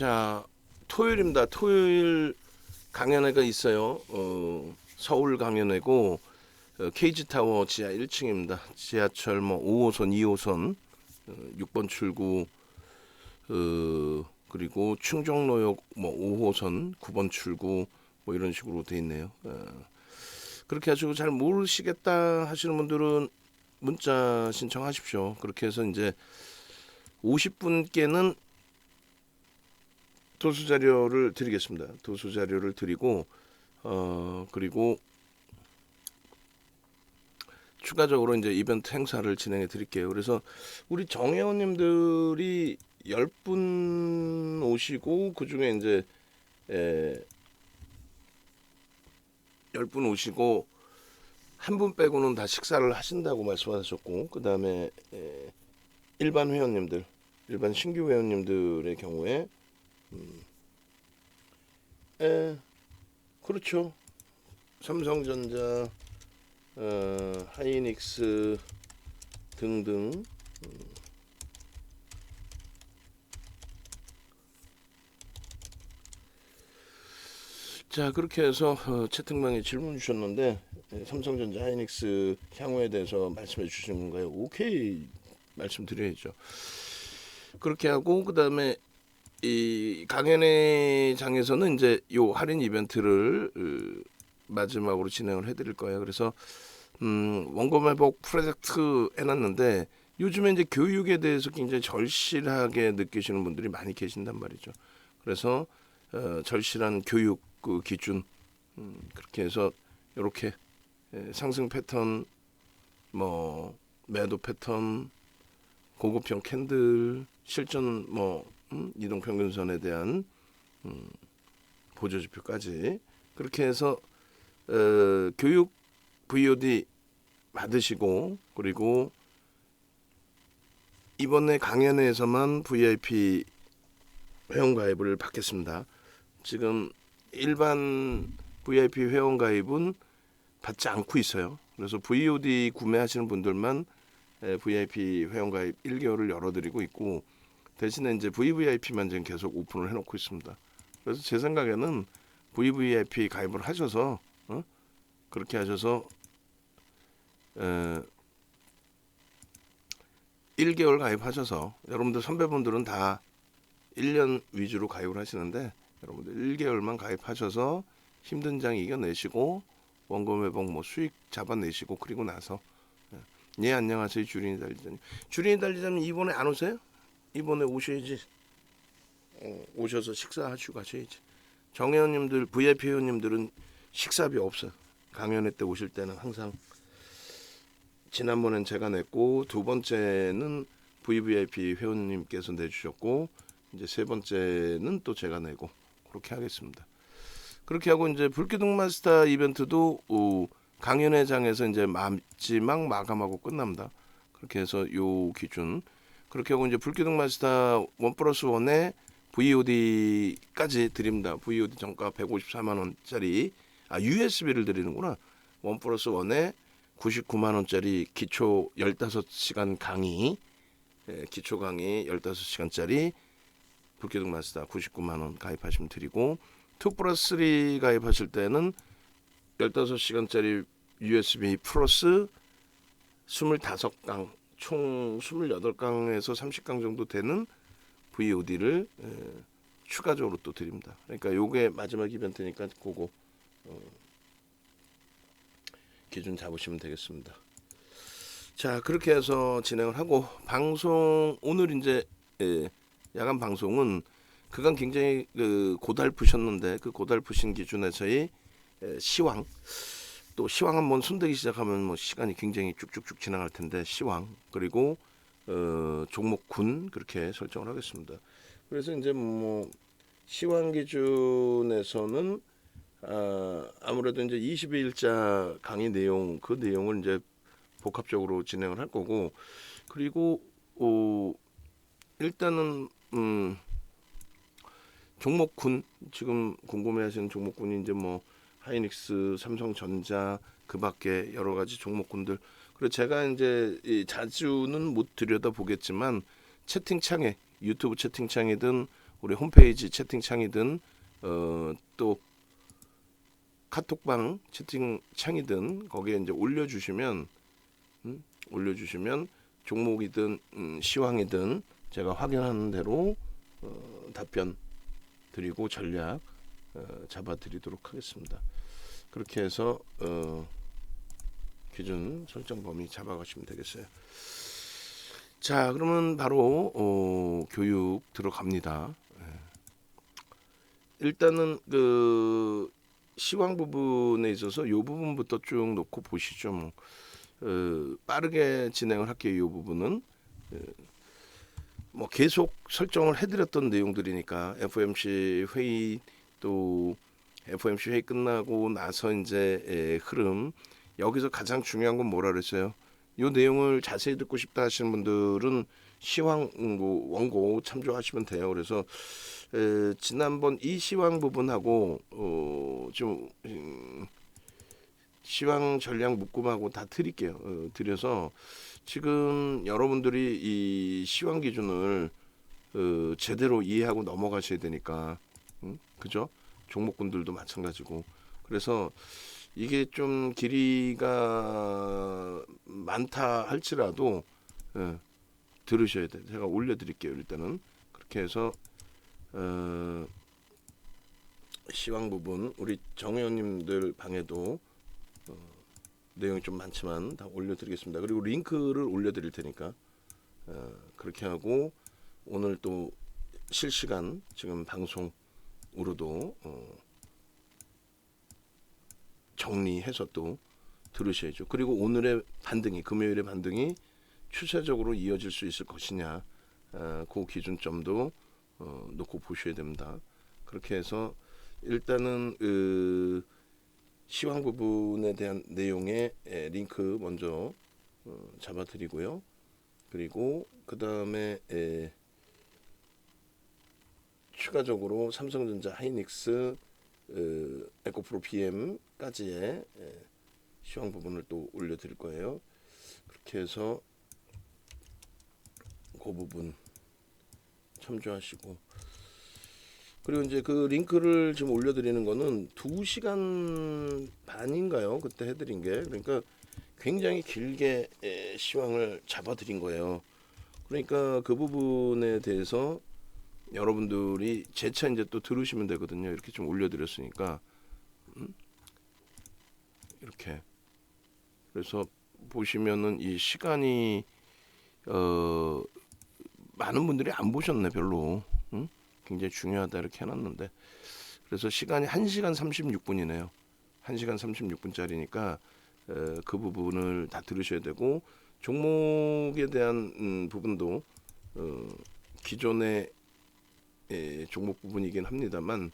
자, 토요일입니다. 토요일 강연회가 있어요. 서울 강연회고 KG타워 지하 1층입니다. 지하철 5호선, 2호선, 6번 출구, 그리고 충정로역 5호선, 9번 출구 이런 식으로 돼 있네요. 그렇게 하시고 잘 모르시겠다 하시는 분들은 문자 신청하십시오. 그렇게 해서 이제 50분께는 도수 자료를 드리겠습니다. 도수 자료를 드리고 그리고 추가적으로 이제 이벤트 행사를 진행해 드릴게요. 그래서 우리 정회원님들이 10분 오시고 그중에 이제 10분 오시고 한 분 빼고는 다 식사를 하신다고 말씀하셨고, 그다음에 일반 회원님들, 일반 신규 회원님들의 경우에 그렇죠. 삼성전자, 하이닉스 등등. 자, 그렇게 해서 채팅방에 질문 주셨는데 삼성전자, 하이닉스 향후에 대해서 말씀해 주시는 건가요? 오케이, 말씀드려야죠. 그렇게 하고 그다음에 이 강연회장에서는 이제 요 할인 이벤트를 마지막으로 진행을 해드릴 거예요. 그래서 원금 회복 프로젝트 해놨는데 요즘에 이제 교육에 대해서 굉장히 절실하게 느끼시는 분들이 많이 계신단 말이죠. 그래서 절실한 교육 그 기준 그렇게 해서 이렇게 상승 패턴, 매도 패턴, 고급형 캔들, 실전 이동평균선에 대한 보조지표까지 그렇게 해서 교육 VOD 받으시고, 그리고 이번에 강연회에서만 VIP 회원가입을 받겠습니다. 지금 일반 VIP 회원가입은 받지 않고 있어요. 그래서 VOD 구매하시는 분들만 VIP 회원가입 1개월을 열어드리고 있고, 대신에 이제 VVIP만 지금 계속 오픈을 해놓고 있습니다. 그래서 제 생각에는 VVIP 가입을 하셔서 그렇게 하셔서 1개월 가입하셔서, 여러분들 선배분들은 다 1년 위주로 가입을 하시는데 여러분들 1개월만 가입하셔서 힘든 장 이겨내시고 원금 회복 수익 잡아내시고, 그리고 나서 안녕하세요 주린이 달리자님. 주린이 달리자님 이번에 안 오세요? 이번에 오셔야지. 오셔서 식사하시고 가셔야지. 정회원님들, VIP 회원님들은 식사비 없어요. 강연회 때 오실 때는 항상 지난번엔 제가 냈고, 두 번째는 VVIP 회원님께서 내주셨고, 이제 세 번째는 또 제가 내고, 그렇게 하겠습니다. 그렇게 하고 이제 불기둥 마스터 이벤트도 강연회장에서 이제 마지막 마감하고 끝납니다. 그렇게 해서 요 기준 그렇게 하고 이제 불기둥 마스터 1+1에 VOD까지 드립니다. VOD 정가 154만 원짜리 USB를 드리는구나. 1+1에 99만 원짜리 기초 15시간 강의, 기초 강의 15시간짜리 불기둥 마스터 99만 원 가입하시면 드리고, 2+3 가입하실 때는 15시간짜리 USB 플러스 25강, 총 28강에서 30강 정도 되는 VOD를 추가적으로 또 드립니다. 그러니까 요게 마지막 이벤트니까 그거 기준 잡으시면 되겠습니다. 자, 그렇게 해서 진행을 하고, 방송 오늘 이제 야간 방송은 그간 굉장히 고달프셨는데 그 고달프신 기준에서의 시황, 또 시황 한번 손대기 시작하면 시간이 굉장히 쭉쭉쭉 지나갈 텐데, 시황 그리고 종목군 그렇게 설정을 하겠습니다. 그래서 이제 시황 기준에서는 아무래도 이제 22일자 강의 내용, 그 내용을 이제 복합적으로 진행을 할 거고, 그리고 일단은 종목군, 지금 궁금해하시는 종목군이 이제 하이닉스, 삼성전자, 그밖에 여러 가지 종목군들. 그리고 제가 이제 자주는 못 들여다 보겠지만 채팅창에, 유튜브 채팅창이든 우리 홈페이지 채팅창이든 또 카톡방 채팅창이든 거기에 이제 올려주시면 종목이든 시황이든 제가 확인하는 대로 답변 드리고 전략 잡아드리도록 하겠습니다. 그렇게 해서 기준 설정 범위 잡아가시면 되겠어요. 자, 그러면 바로 교육 들어갑니다. 일단은 그 시황 부분에 있어서 이 부분부터 쭉 놓고 보시죠. 뭐. 빠르게 진행을 할게요. 이 부분은 뭐 계속 설정을 해드렸던 내용들이니까 FOMC 회의 또 FOMC 회의 끝나고 나서 이제 흐름 여기서 가장 중요한 건 뭐라 그랬어요? 이 내용을 자세히 듣고 싶다 하시는 분들은 시황 원고 참조하시면 돼요. 그래서 지난번 이 시황 부분하고 좀 시황 전략 묶음하고 다 드릴게요. 드려서 지금 여러분들이 이 시황 기준을 제대로 이해하고 넘어가셔야 되니까 그죠? 종목군들도 마찬가지고 그래서 이게 좀 길이가 많다 할지라도 들으셔야 돼요. 제가 올려드릴게요. 일단은 그렇게 해서 시황 부분 우리 정 의원님들 방에도 내용이 좀 많지만 다 올려드리겠습니다. 그리고 링크를 올려드릴 테니까 그렇게 하고 오늘 또 실시간 지금 방송으로도 정리해서 또 들으셔야죠. 그리고 오늘의 반등이 금요일의 반등이 추세적으로 이어질 수 있을 것이냐 그 기준점도 놓고 보셔야 됩니다. 그렇게 해서 일단은 시황 부분에 대한 내용의 링크 먼저 잡아드리고요. 그리고 그 다음에 추가적으로 삼성전자, 하이닉스, 에코프로 BM까지의 시황 부분을 또 올려드릴 거예요. 그렇게 해서 그 부분 참조하시고 그리고 이제 그 링크를 지금 올려드리는 거는 2시간 반인가요? 그때 해드린 게 그러니까 굉장히 길게 시황을 잡아드린 거예요. 그러니까 그 부분에 대해서 여러분들이 재차 이제 또 들으시면 되거든요. 이렇게 좀 올려드렸으니까 이렇게 그래서 보시면은 이 시간이 많은 분들이 안 보셨네 별로. 굉장히 중요하다 이렇게 해놨는데 그래서 시간이 1시간 36분이네요. 1시간 36분짜리니까 그 부분을 다 들으셔야 되고 종목에 대한 부분도 기존의 종목 부분이긴 합니다만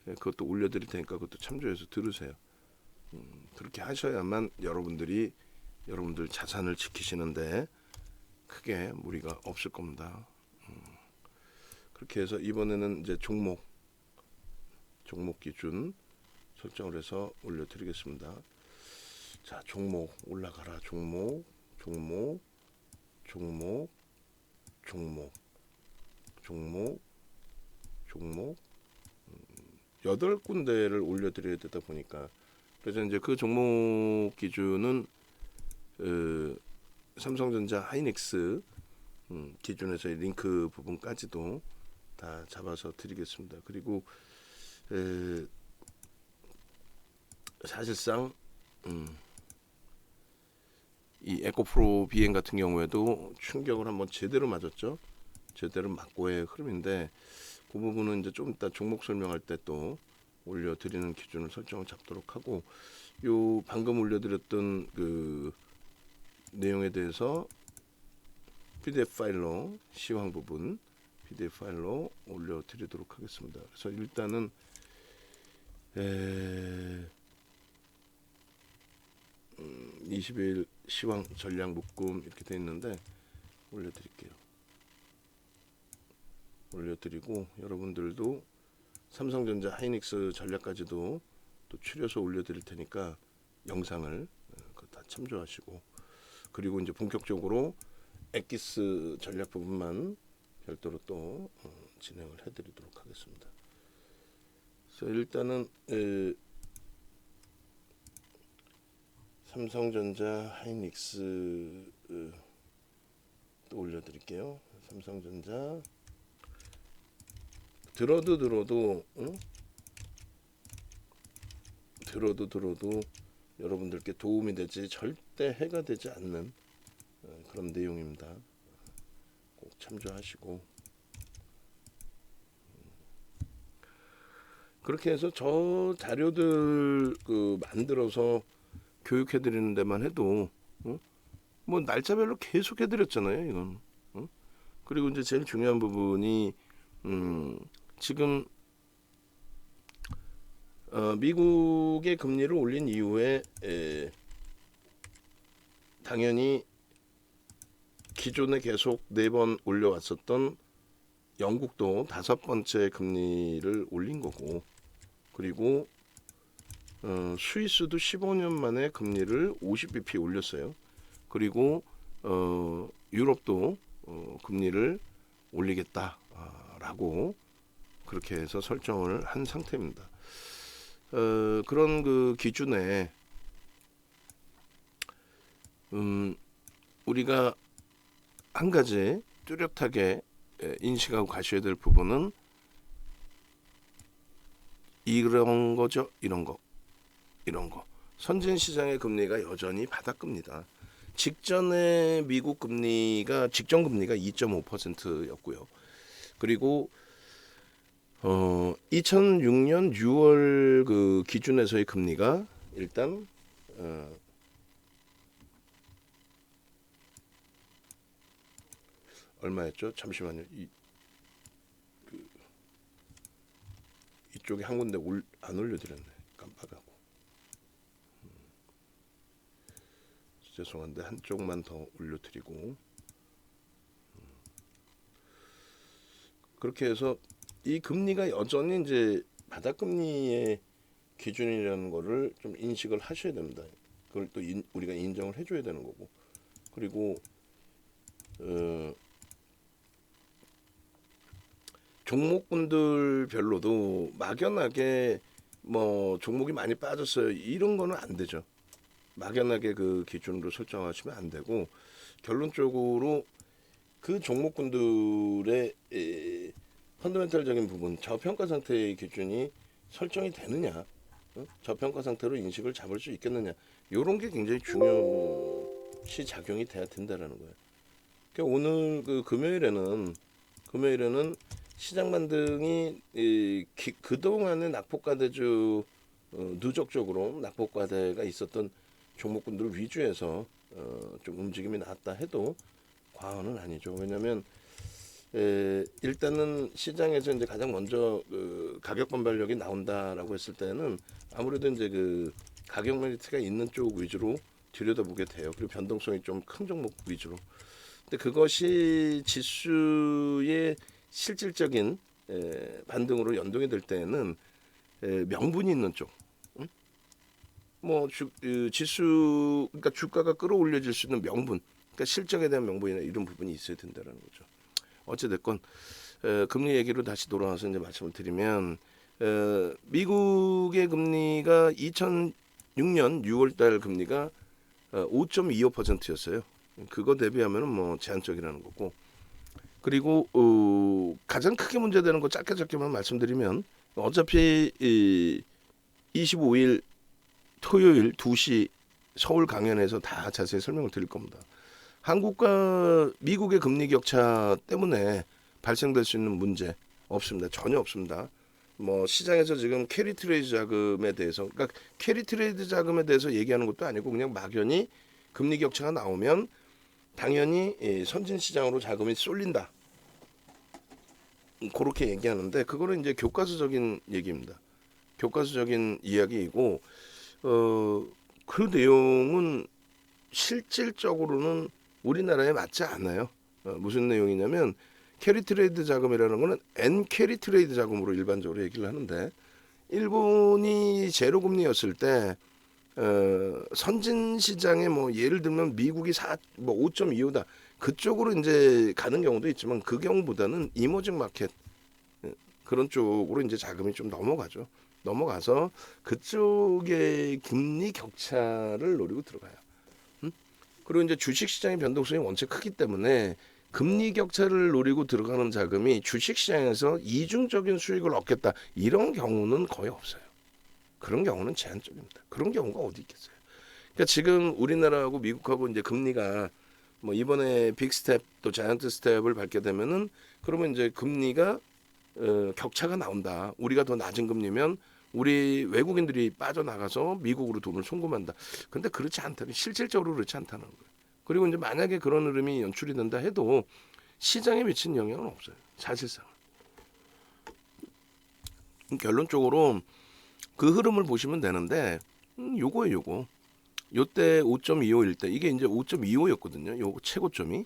그것도 올려드릴 테니까 그것도 참조해서 들으세요. 그렇게 하셔야만 여러분들 자산을 지키시는데 크게 무리가 없을 겁니다. 그렇게 해서 이번에는 이제 종목 기준 설정을 해서 올려드리겠습니다. 자, 종목 올라가라. 종목 8군데를 올려드려야 되다 보니까 그래서 이제 그 종목 기준은 삼성전자, 하이닉스 기준에서의 링크 부분까지도 다 잡아서 드리겠습니다. 그리고 사실상 이 에코프로 BM 같은 경우에도 충격을 한번 제대로 맞았죠. 제대로 맞고의 흐름인데 그 부분은 이제 좀 이따 종목 설명할 때 또 올려드리는 기준을 설정을 잡도록 하고 요 방금 올려드렸던 그 내용에 대해서 PDF 파일로 시황 부분 PDF 파일로 올려드리도록 하겠습니다. 그래서 일단은 20일 시황 전략 묶음 이렇게 되어 있는데 올려드리고 여러분들도 삼성전자, 하이닉스 전략까지도 또 추려서 올려드릴 테니까 영상을 다 참조하시고 그리고 이제 본격적으로 엑기스 전략 부분만 별도로 또 진행을 해드리도록 하겠습니다. 그래서 일단은 삼성전자, 하이닉스 또 올려드릴게요. 삼성전자 들어도 여러분들께 도움이 되지 절대 해가 되지 않는 그런 내용입니다. 꼭 참조하시고 그렇게 해서 저 자료들 만들어서 교육해 드리는 데만 해도 뭐 날짜별로 계속 해드렸잖아요. 이건 그리고 이제 제일 중요한 부분이 지금 미국의 금리를 올린 이후에 당연히 기존에 계속 4번 올려왔었던 영국도 5번째 금리를 올린 거고, 그리고 스위스도 15년 만에 금리를 50bp 올렸어요. 그리고 유럽도 금리를 올리겠다라고 그렇게 해서 설정을 한 상태입니다. 그런 그 기준에 우리가 한 가지 뚜렷하게 인식하고 가셔야 될 부분은 이런 거죠. 이런 거. 선진 시장의 금리가 여전히 바닥급니다. 직전에 미국 금리가 직전 금리가 2.5%였고요. 그리고 2006년 6월 그 기준에서의 금리가 일단 얼마였죠? 잠시만요. 이쪽에 한 군데 안 올려드렸네. 깜빡하고. 죄송한데 한쪽만 더 올려드리고 그렇게 해서 이 금리가 여전히 이제 바닥금리의 기준이라는 거를 좀 인식을 하셔야 됩니다. 그걸 또 우리가 인정을 해줘야 되는 거고, 그리고 종목군들별로도 막연하게 뭐 종목이 많이 빠졌어요 이런 거는 안 되죠. 막연하게 그 기준으로 설정하시면 안 되고, 결론적으로 그 종목군들의 펀더멘탈적인 부분, 저평가 상태의 기준이 설정이 되느냐, 저평가 상태로 인식을 잡을 수 있겠느냐, 이런 게 굉장히 중요시 작용이 돼야 된다라는 거예요. 그러니까 오늘 그 금요일에는 시장 반등이 그동안의 낙폭과대주 누적적으로 낙폭과대가 있었던 종목군들 위주에서 좀 움직임이 나왔다 해도 과언은 아니죠. 왜냐하면 일단은 시장에서 이제 가장 먼저 그 가격 반발력이 나온다라고 했을 때는 아무래도 이제 그 가격 메리트가 있는 쪽 위주로 들여다보게 돼요. 그리고 변동성이 좀 큰 종목 위주로. 근데 그것이 지수의 실질적인 반등으로 연동이 될 때는 명분이 있는 쪽, 뭐 지수, 그러니까 주가가 끌어올려질 수 있는 명분, 그러니까 실적에 대한 명분이나 이런 부분이 있어야 된다는 거죠. 어찌됐건 금리 얘기로 다시 돌아와서 이제 말씀을 드리면 미국의 금리가 2006년 6월달 금리가 5.25%였어요. 그거 대비하면은 뭐 제한적이라는 거고. 그리고 가장 크게 문제되는 거 짧게만 말씀드리면 어차피 25일 토요일 2시 서울 강연에서 다 자세히 설명을 드릴 겁니다. 한국과 미국의 금리 격차 때문에 발생될 수 있는 문제 없습니다. 전혀 없습니다. 뭐 시장에서 지금 캐리 트레이드 자금에 대해서, 그러니까 캐리 트레이드 자금에 대해서 얘기하는 것도 아니고 그냥 막연히 금리 격차가 나오면 당연히 선진 시장으로 자금이 쏠린다. 그렇게 얘기하는데 그거는 이제 교과서적인 얘기입니다. 교과서적인 이야기이고 그 내용은 실질적으로는 우리나라에 맞지 않아요. 무슨 내용이냐면 캐리 트레이드 자금이라는 거는 N 캐리 트레이드 자금으로 일반적으로 얘기를 하는데, 일본이 제로 금리였을 때 선진 시장에 뭐 예를 들면 미국이 5.25다 그쪽으로 이제 가는 경우도 있지만 그 경우보다는 이머징 마켓, 그런 쪽으로 이제 자금이 좀 넘어가죠. 넘어가서 그쪽의 금리 격차를 노리고 들어가요. 그리고 이제 주식시장의 변동성이 원체 크기 때문에 금리 격차를 노리고 들어가는 자금이 주식시장에서 이중적인 수익을 얻겠다 이런 경우는 거의 없어요. 그런 경우는 제한적입니다. 그런 경우가 어디 있겠어요. 그러니까 지금 우리나라하고 미국하고 이제 금리가 뭐 이번에 빅스텝 또 자이언트 스텝을 밟게 되면은 그러면 이제 금리가 격차가 나온다. 우리가 더 낮은 금리면 우리 외국인들이 빠져나가서 미국으로 돈을 송금한다. 근데 그렇지 않다는 실질적으로 그렇지 않다는 거예요. 그리고 이제 만약에 그런 흐름이 연출이 된다 해도 시장에 미친 영향은 없어요. 사실상. 결론적으로 그 흐름을 보시면 되는데 요거예요, 요거. 요때 5.25일 때 이게 이제 5.25였거든요. 요 최고점이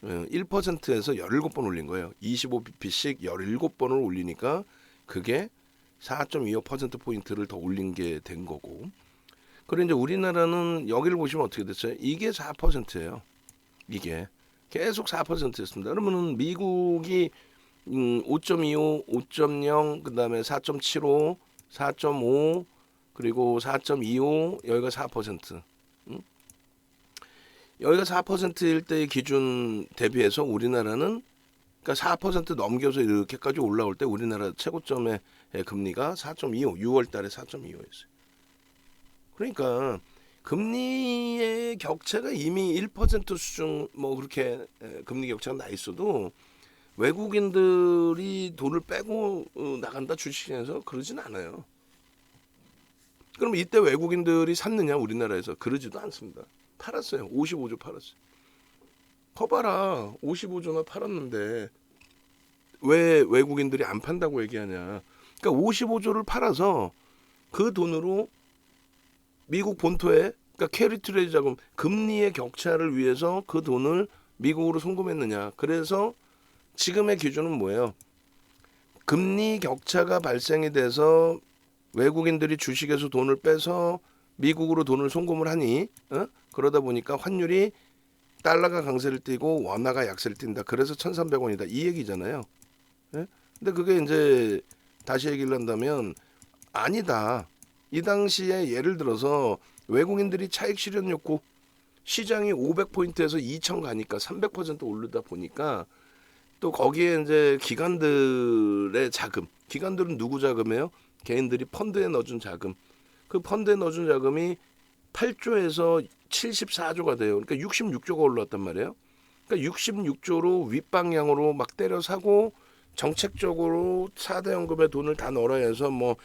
1%에서 17번 올린 거예요. 25bp씩 17번을 올리니까 그게 4.25% 포인트를 더 올린 게 된 거고. 그리고 이제 우리나라는 여기를 보시면 어떻게 됐어요? 이게 4%예요. 이게 계속 4%였습니다. 그러면은 미국이 5.25, 5.0, 그다음에 4.75, 4.5 그리고 4.25 여기가 4%. 여기가 4%일 때의 기준 대비해서 우리나라는 그러니까 4% 넘겨서 이렇게까지 올라올 때 우리나라 최고점의 금리가 4.25, 6월 달에 4.25였어요. 그러니까 금리의 격차가 이미 1% 수준 뭐 그렇게 금리 격차가 나 있어도 외국인들이 돈을 빼고 나간다 주식시장에서 그러진 않아요. 그럼 이때 외국인들이 샀느냐 우리나라에서 그러지도 않습니다. 팔았어요. 55조 팔았어요. 커봐라 55조나 팔았는데 왜 외국인들이 안 판다고 얘기하냐. 그러니까 55조를 팔아서 그 돈으로 미국 본토에 그러니까 캐리 트레이드 자금 금리의 격차를 위해서 그 돈을 미국으로 송금했느냐. 그래서 지금의 기준은 뭐예요? 금리 격차가 발생이 돼서 외국인들이 주식에서 돈을 빼서 미국으로 돈을 송금을 하니 그러다 보니까 환율이 달러가 강세를 띠고 원화가 약세를 띈다. 그래서 1,300원이다. 이 얘기잖아요. 예? 근데 그게 이제 다시 얘기를 한다면 아니다. 이 당시에 예를 들어서 외국인들이 차익 실현 욕구 시장이 500포인트에서 2,000 가니까 300% 오르다 보니까 또 거기에 이제 기관들의 자금, 기관들은 누구 자금이에요? 개인들이 펀드에 넣어준 자금. 그 펀드에 넣어준 자금이 8조에서 74조가 돼요. 그러니까 66조가 올라왔단 말이에요. 그러니까 66조로 윗방향으로 막 때려 사고 정책적으로 4대 연금에 돈을 다 넣어야 해서 뭐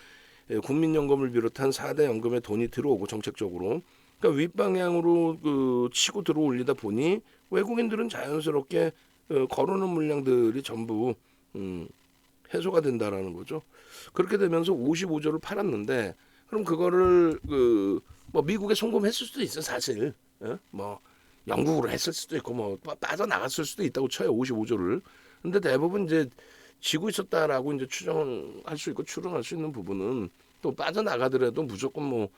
국민연금을 비롯한 4대 연금에 돈이 들어오고 정책적으로 그러니까 윗방향으로 그 치고 들어올리다 보니 외국인들은 자연스럽게 걸어놓은 물량들이 전부 해소가 된다라는 거죠. 그렇게 되면서 55조를 팔았는데 그럼 그거를 뭐 미국에 송금했을 수도 있어 사실. 뭐 영국으로 했을 수도 있고 뭐 빠져나갔을 수도 있다고 쳐요 55조를. 근데 대부분 이제 지고 있었다라고 이제 추정할 수 있고 추론할 수 있는 부분은 또 빠져나가더라도 무조건 뭐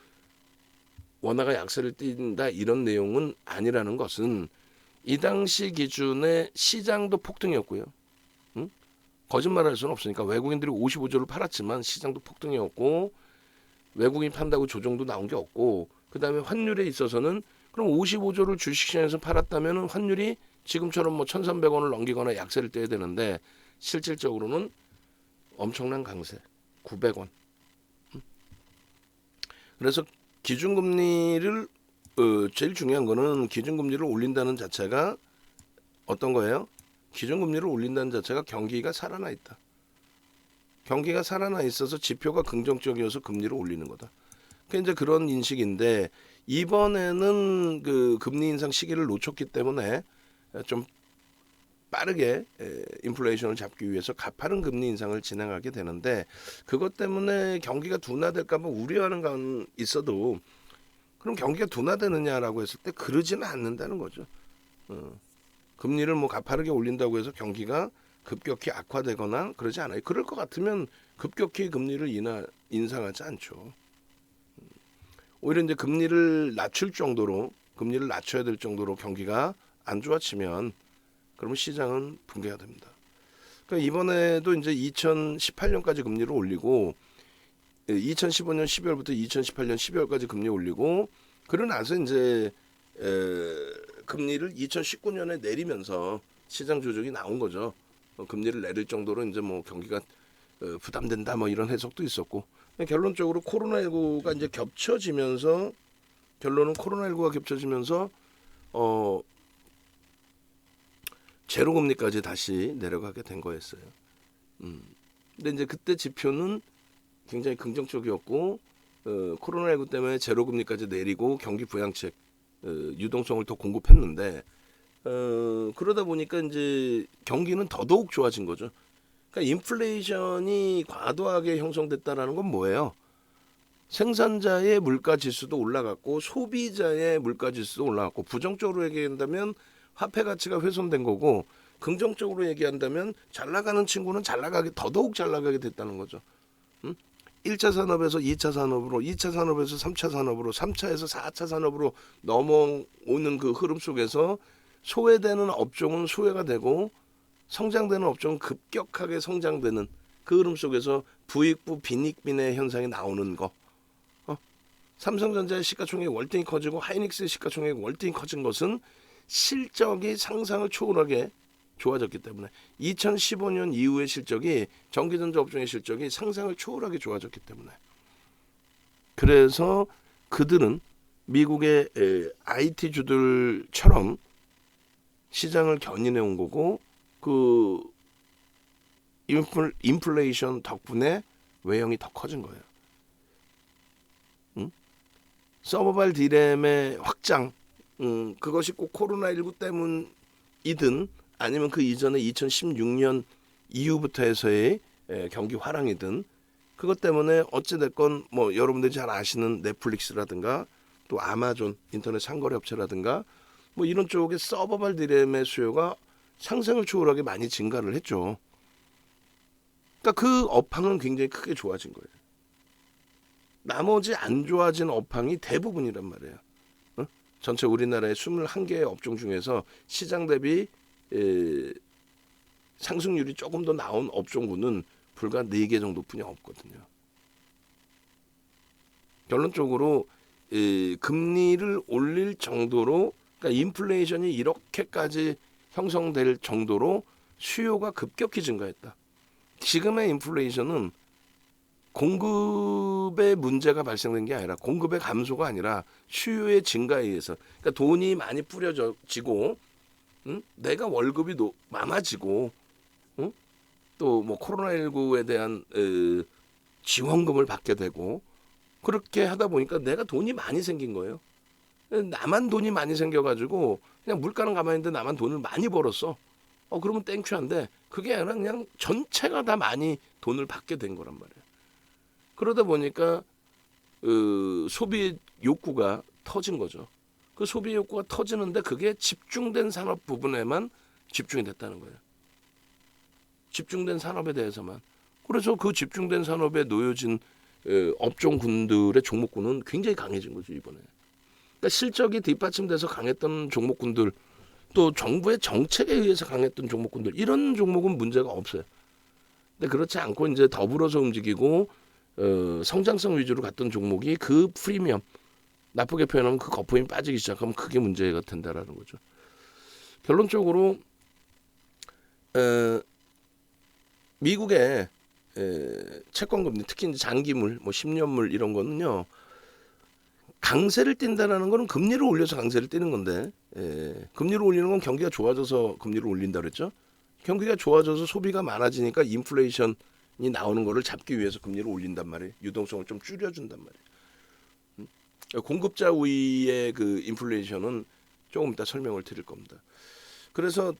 원화가 약세를 띈다 이런 내용은 아니라는 것은 이 당시 기준의 시장도 폭등이었고요. 거짓말할 수는 없으니까 외국인들이 55조를 팔았지만 시장도 폭등이었고 외국인 판다고 조정도 나온 게 없고 그다음에 환율에 있어서는 그럼 55조를 주식시장에서 팔았다면 환율이 지금처럼 뭐 1,300원을 넘기거나 약세를 떼야 되는데 실질적으로는 엄청난 강세 900원. 그래서 기준금리를 제일 중요한 거는 기준금리를 올린다는 자체가 어떤 거예요? 기준금리를 올린다는 자체가 경기가 살아나 있다. 경기가 살아나 있어서 지표가 긍정적이어서 금리를 올리는 거다. 그게 이제 그런 인식인데 이번에는 그 금리 인상 시기를 놓쳤기 때문에 좀 빠르게 인플레이션을 잡기 위해서 가파른 금리 인상을 진행하게 되는데 그것 때문에 경기가 둔화될까 봐 우려하는 건 있어도 그럼 경기가 둔화되느냐라고 했을 때 그러지는 않는다는 거죠. 금리를 뭐 가파르게 올린다고 해서 경기가 급격히 악화되거나 그러지 않아요. 그럴 것 같으면 급격히 금리를 인상하지 않죠. 오히려 이제 금리를 낮출 정도로 금리를 낮춰야 될 정도로 경기가 안 좋아지면 그러면 시장은 붕괴가 됩니다. 그러니까 이번에도 이제 2018년까지 금리를 올리고 2015년 12월부터 2018년 12월까지 금리 올리고 그러고 나서 이제 금리를 2019년에 내리면서 시장 조정이 나온 거죠. 금리를 내릴 정도로 이제 뭐 경기가 부담된다 뭐 이런 해석도 있었고 결론적으로 코로나19가 이제 겹쳐지면서 결론은 코로나19가 겹쳐지면서 제로 금리까지 다시 내려가게 된 거였어요. 근데 이제 그때 지표는 굉장히 긍정적이었고 코로나19 때문에 제로 금리까지 내리고 경기 부양책 유동성을 더 공급했는데 그러다 보니까 이제 경기는 더더욱 좋아진 거죠. 그러니까 인플레이션이 과도하게 형성됐다라는 건 뭐예요? 생산자의 물가 지수도 올라갔고 소비자의 물가 지수도 올라갔고 부정적으로 얘기한다면 화폐 가치가 훼손된 거고 긍정적으로 얘기한다면 잘 나가는 친구는 더더욱 잘 나가게 됐다는 거죠. 1차 산업에서 2차 산업으로, 2차 산업에서 3차 산업으로, 3차에서 4차 산업으로 넘어오는 그 흐름 속에서 소외되는 업종은 소외가 되고 성장되는 업종은 급격하게 성장되는 그 흐름 속에서 부익부 빈익빈의 현상이 나오는 거. 삼성전자의 시가총액이 월등히 커지고 하이닉스의 시가총액이 월등히 커진 것은 실적이 상상을 초월하게 좋아졌기 때문에 2015년 이후의 실적이 전기전자 업종의 실적이 상상을 초월하게 좋아졌기 때문에 그래서 그들은 미국의 IT주들처럼 시장을 견인해 온 거고 그 인플레이션 덕분에 외형이 더 커진 거예요. 서버발 디램의 확장 그것이 꼭 코로나19 때문이든 아니면 그 이전에 2016년 이후부터 해서의 경기 화랑이든 그것 때문에 어찌됐건 뭐 여러분들이 잘 아시는 넷플릭스라든가 또 아마존 인터넷 상거래 업체라든가 뭐 이런 쪽의 서버발 디램의 수요가 상승을 초월하게 많이 증가를 했죠. 그러니까 그 업황은 굉장히 크게 좋아진 거예요. 나머지 안 좋아진 업황이 대부분이란 말이에요. 전체 우리나라의 21개의 업종 중에서 시장 대비 상승률이 조금 더 나온 업종군은 불과 4개 정도뿐이 없거든요. 결론적으로 금리를 올릴 정도로 그러니까 인플레이션이 이렇게까지 형성될 정도로 수요가 급격히 증가했다. 지금의 인플레이션은 공급의 문제가 발생된 게 아니라 공급의 감소가 아니라 수요의 증가에 의해서 그러니까 돈이 많이 뿌려지고 내가 월급이 많아지고 또 뭐 코로나19에 대한 지원금을 받게 되고 그렇게 하다 보니까 내가 돈이 많이 생긴 거예요. 나만 돈이 많이 생겨가지고 그냥 물가는 가만히 있는데 나만 돈을 많이 벌었어. 그러면 땡큐한데 그게 아니라 그냥 전체가 다 많이 돈을 받게 된 거란 말이에요. 그러다 보니까 소비 욕구가 터진 거죠. 그 소비 욕구가 터지는데 그게 집중된 산업 부분에만 집중이 됐다는 거예요. 집중된 산업에 대해서만. 그래서 그 집중된 산업에 놓여진 업종군들의 종목군은 굉장히 강해진 거죠 이번에. 그러니까 실적이 뒷받침돼서 강했던 종목군들 또 정부의 정책에 의해서 강했던 종목군들 이런 종목은 문제가 없어요. 근데 그렇지 않고 이제 더불어서 움직이고 성장성 위주로 갔던 종목이 그 프리미엄 나쁘게 표현하면 그 거품이 빠지기 시작하면 그게 문제가 된다라는 거죠. 결론적으로 미국의 채권금리 특히 이제 장기물 뭐 10년물 이런 거는요. 강세를 띈다라는 거는 금리를 올려서 강세를 띄는 건데 금리를 올리는 건 경기가 좋아져서 금리를 올린다 그랬죠. 경기가 좋아져서 소비가 많아지니까 인플레이션이 나오는 거를 잡기 위해서 금리를 올린단 말이에요. 유동성을 좀 줄여준단 말이에요. 공급자 우위의 그 인플레이션은 조금 이따 설명을 드릴 겁니다. 그래서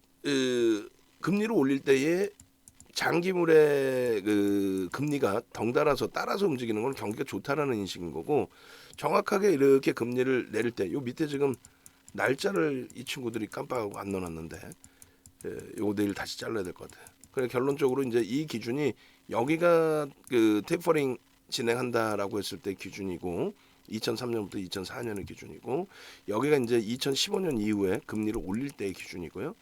금리를 올릴 때에 장기물의 그 금리가 덩달아서 따라서 움직이는 건 경기가 좋다라는 인식인 거고 정확하게 이렇게 금리를 내릴 때 요 밑에 지금 날짜를 이 친구들이 깜빡하고 안 넣어놨는데 요거 내일 다시 잘라야 될 것 같아요. 그래 결론적으로 이제 이 기준이 여기가 그 테이퍼링 진행한다라고 했을 때 기준이고 2003년부터 2004년의 기준이고 여기가 이제 2015년 이후에 금리를 올릴 때의 기준이고요.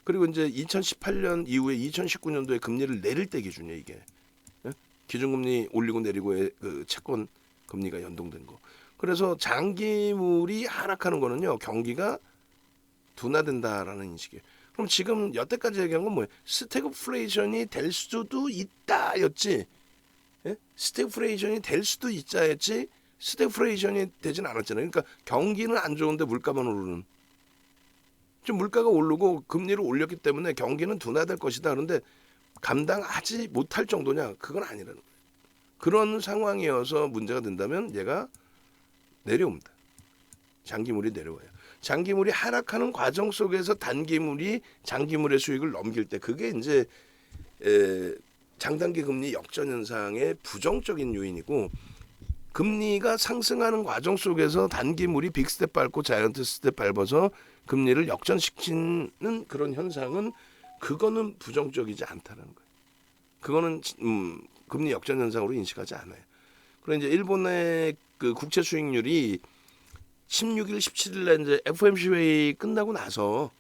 그리고 이제 2018년 이후에 2019년도에 금리를 내릴 때 기준이에요 이게. 예? 기준금리 올리고 내리고의 그 채권 금리가 연동된 거. 그래서 장기물이 하락하는 거는요 경기가 둔화된다라는 인식이에요. 그럼 지금 여태까지 얘기한 건 뭐예요? 스태그플레이션이 될 수도 있다였지. 예? 스태그플레이션이 될 수도 있자였지. 스태그플레이션이 되진 않았잖아요. 그러니까 경기는 안 좋은데 물가만 오르는. 지금 물가가 오르고 금리를 올렸기 때문에 경기는 둔화될 것이다. 그런데 감당하지 못할 정도냐? 그건 아니라는 거예요. 그런 상황이어서 문제가 된다면 얘가 내려옵니다. 장기물이 내려와요. 장기물이 하락하는 과정 속에서 단기물이 장기물의 수익을 넘길 때 그게 이제 장단기 금리 역전 현상의 부정적인 요인이고 금리가 상승하는 과정 속에서 단기물이 빅스텝 밟고 자이언트 스텝 밟아서 금리를 역전시키는 그런 현상은 그거는 부정적이지 않다는 거예요. 그거는 금리 역전 현상으로 인식하지 않아요. 그리고 이제 일본의 그 국채 수익률이 16일, 17일에 이제 FOMC 회의 끝나고 나서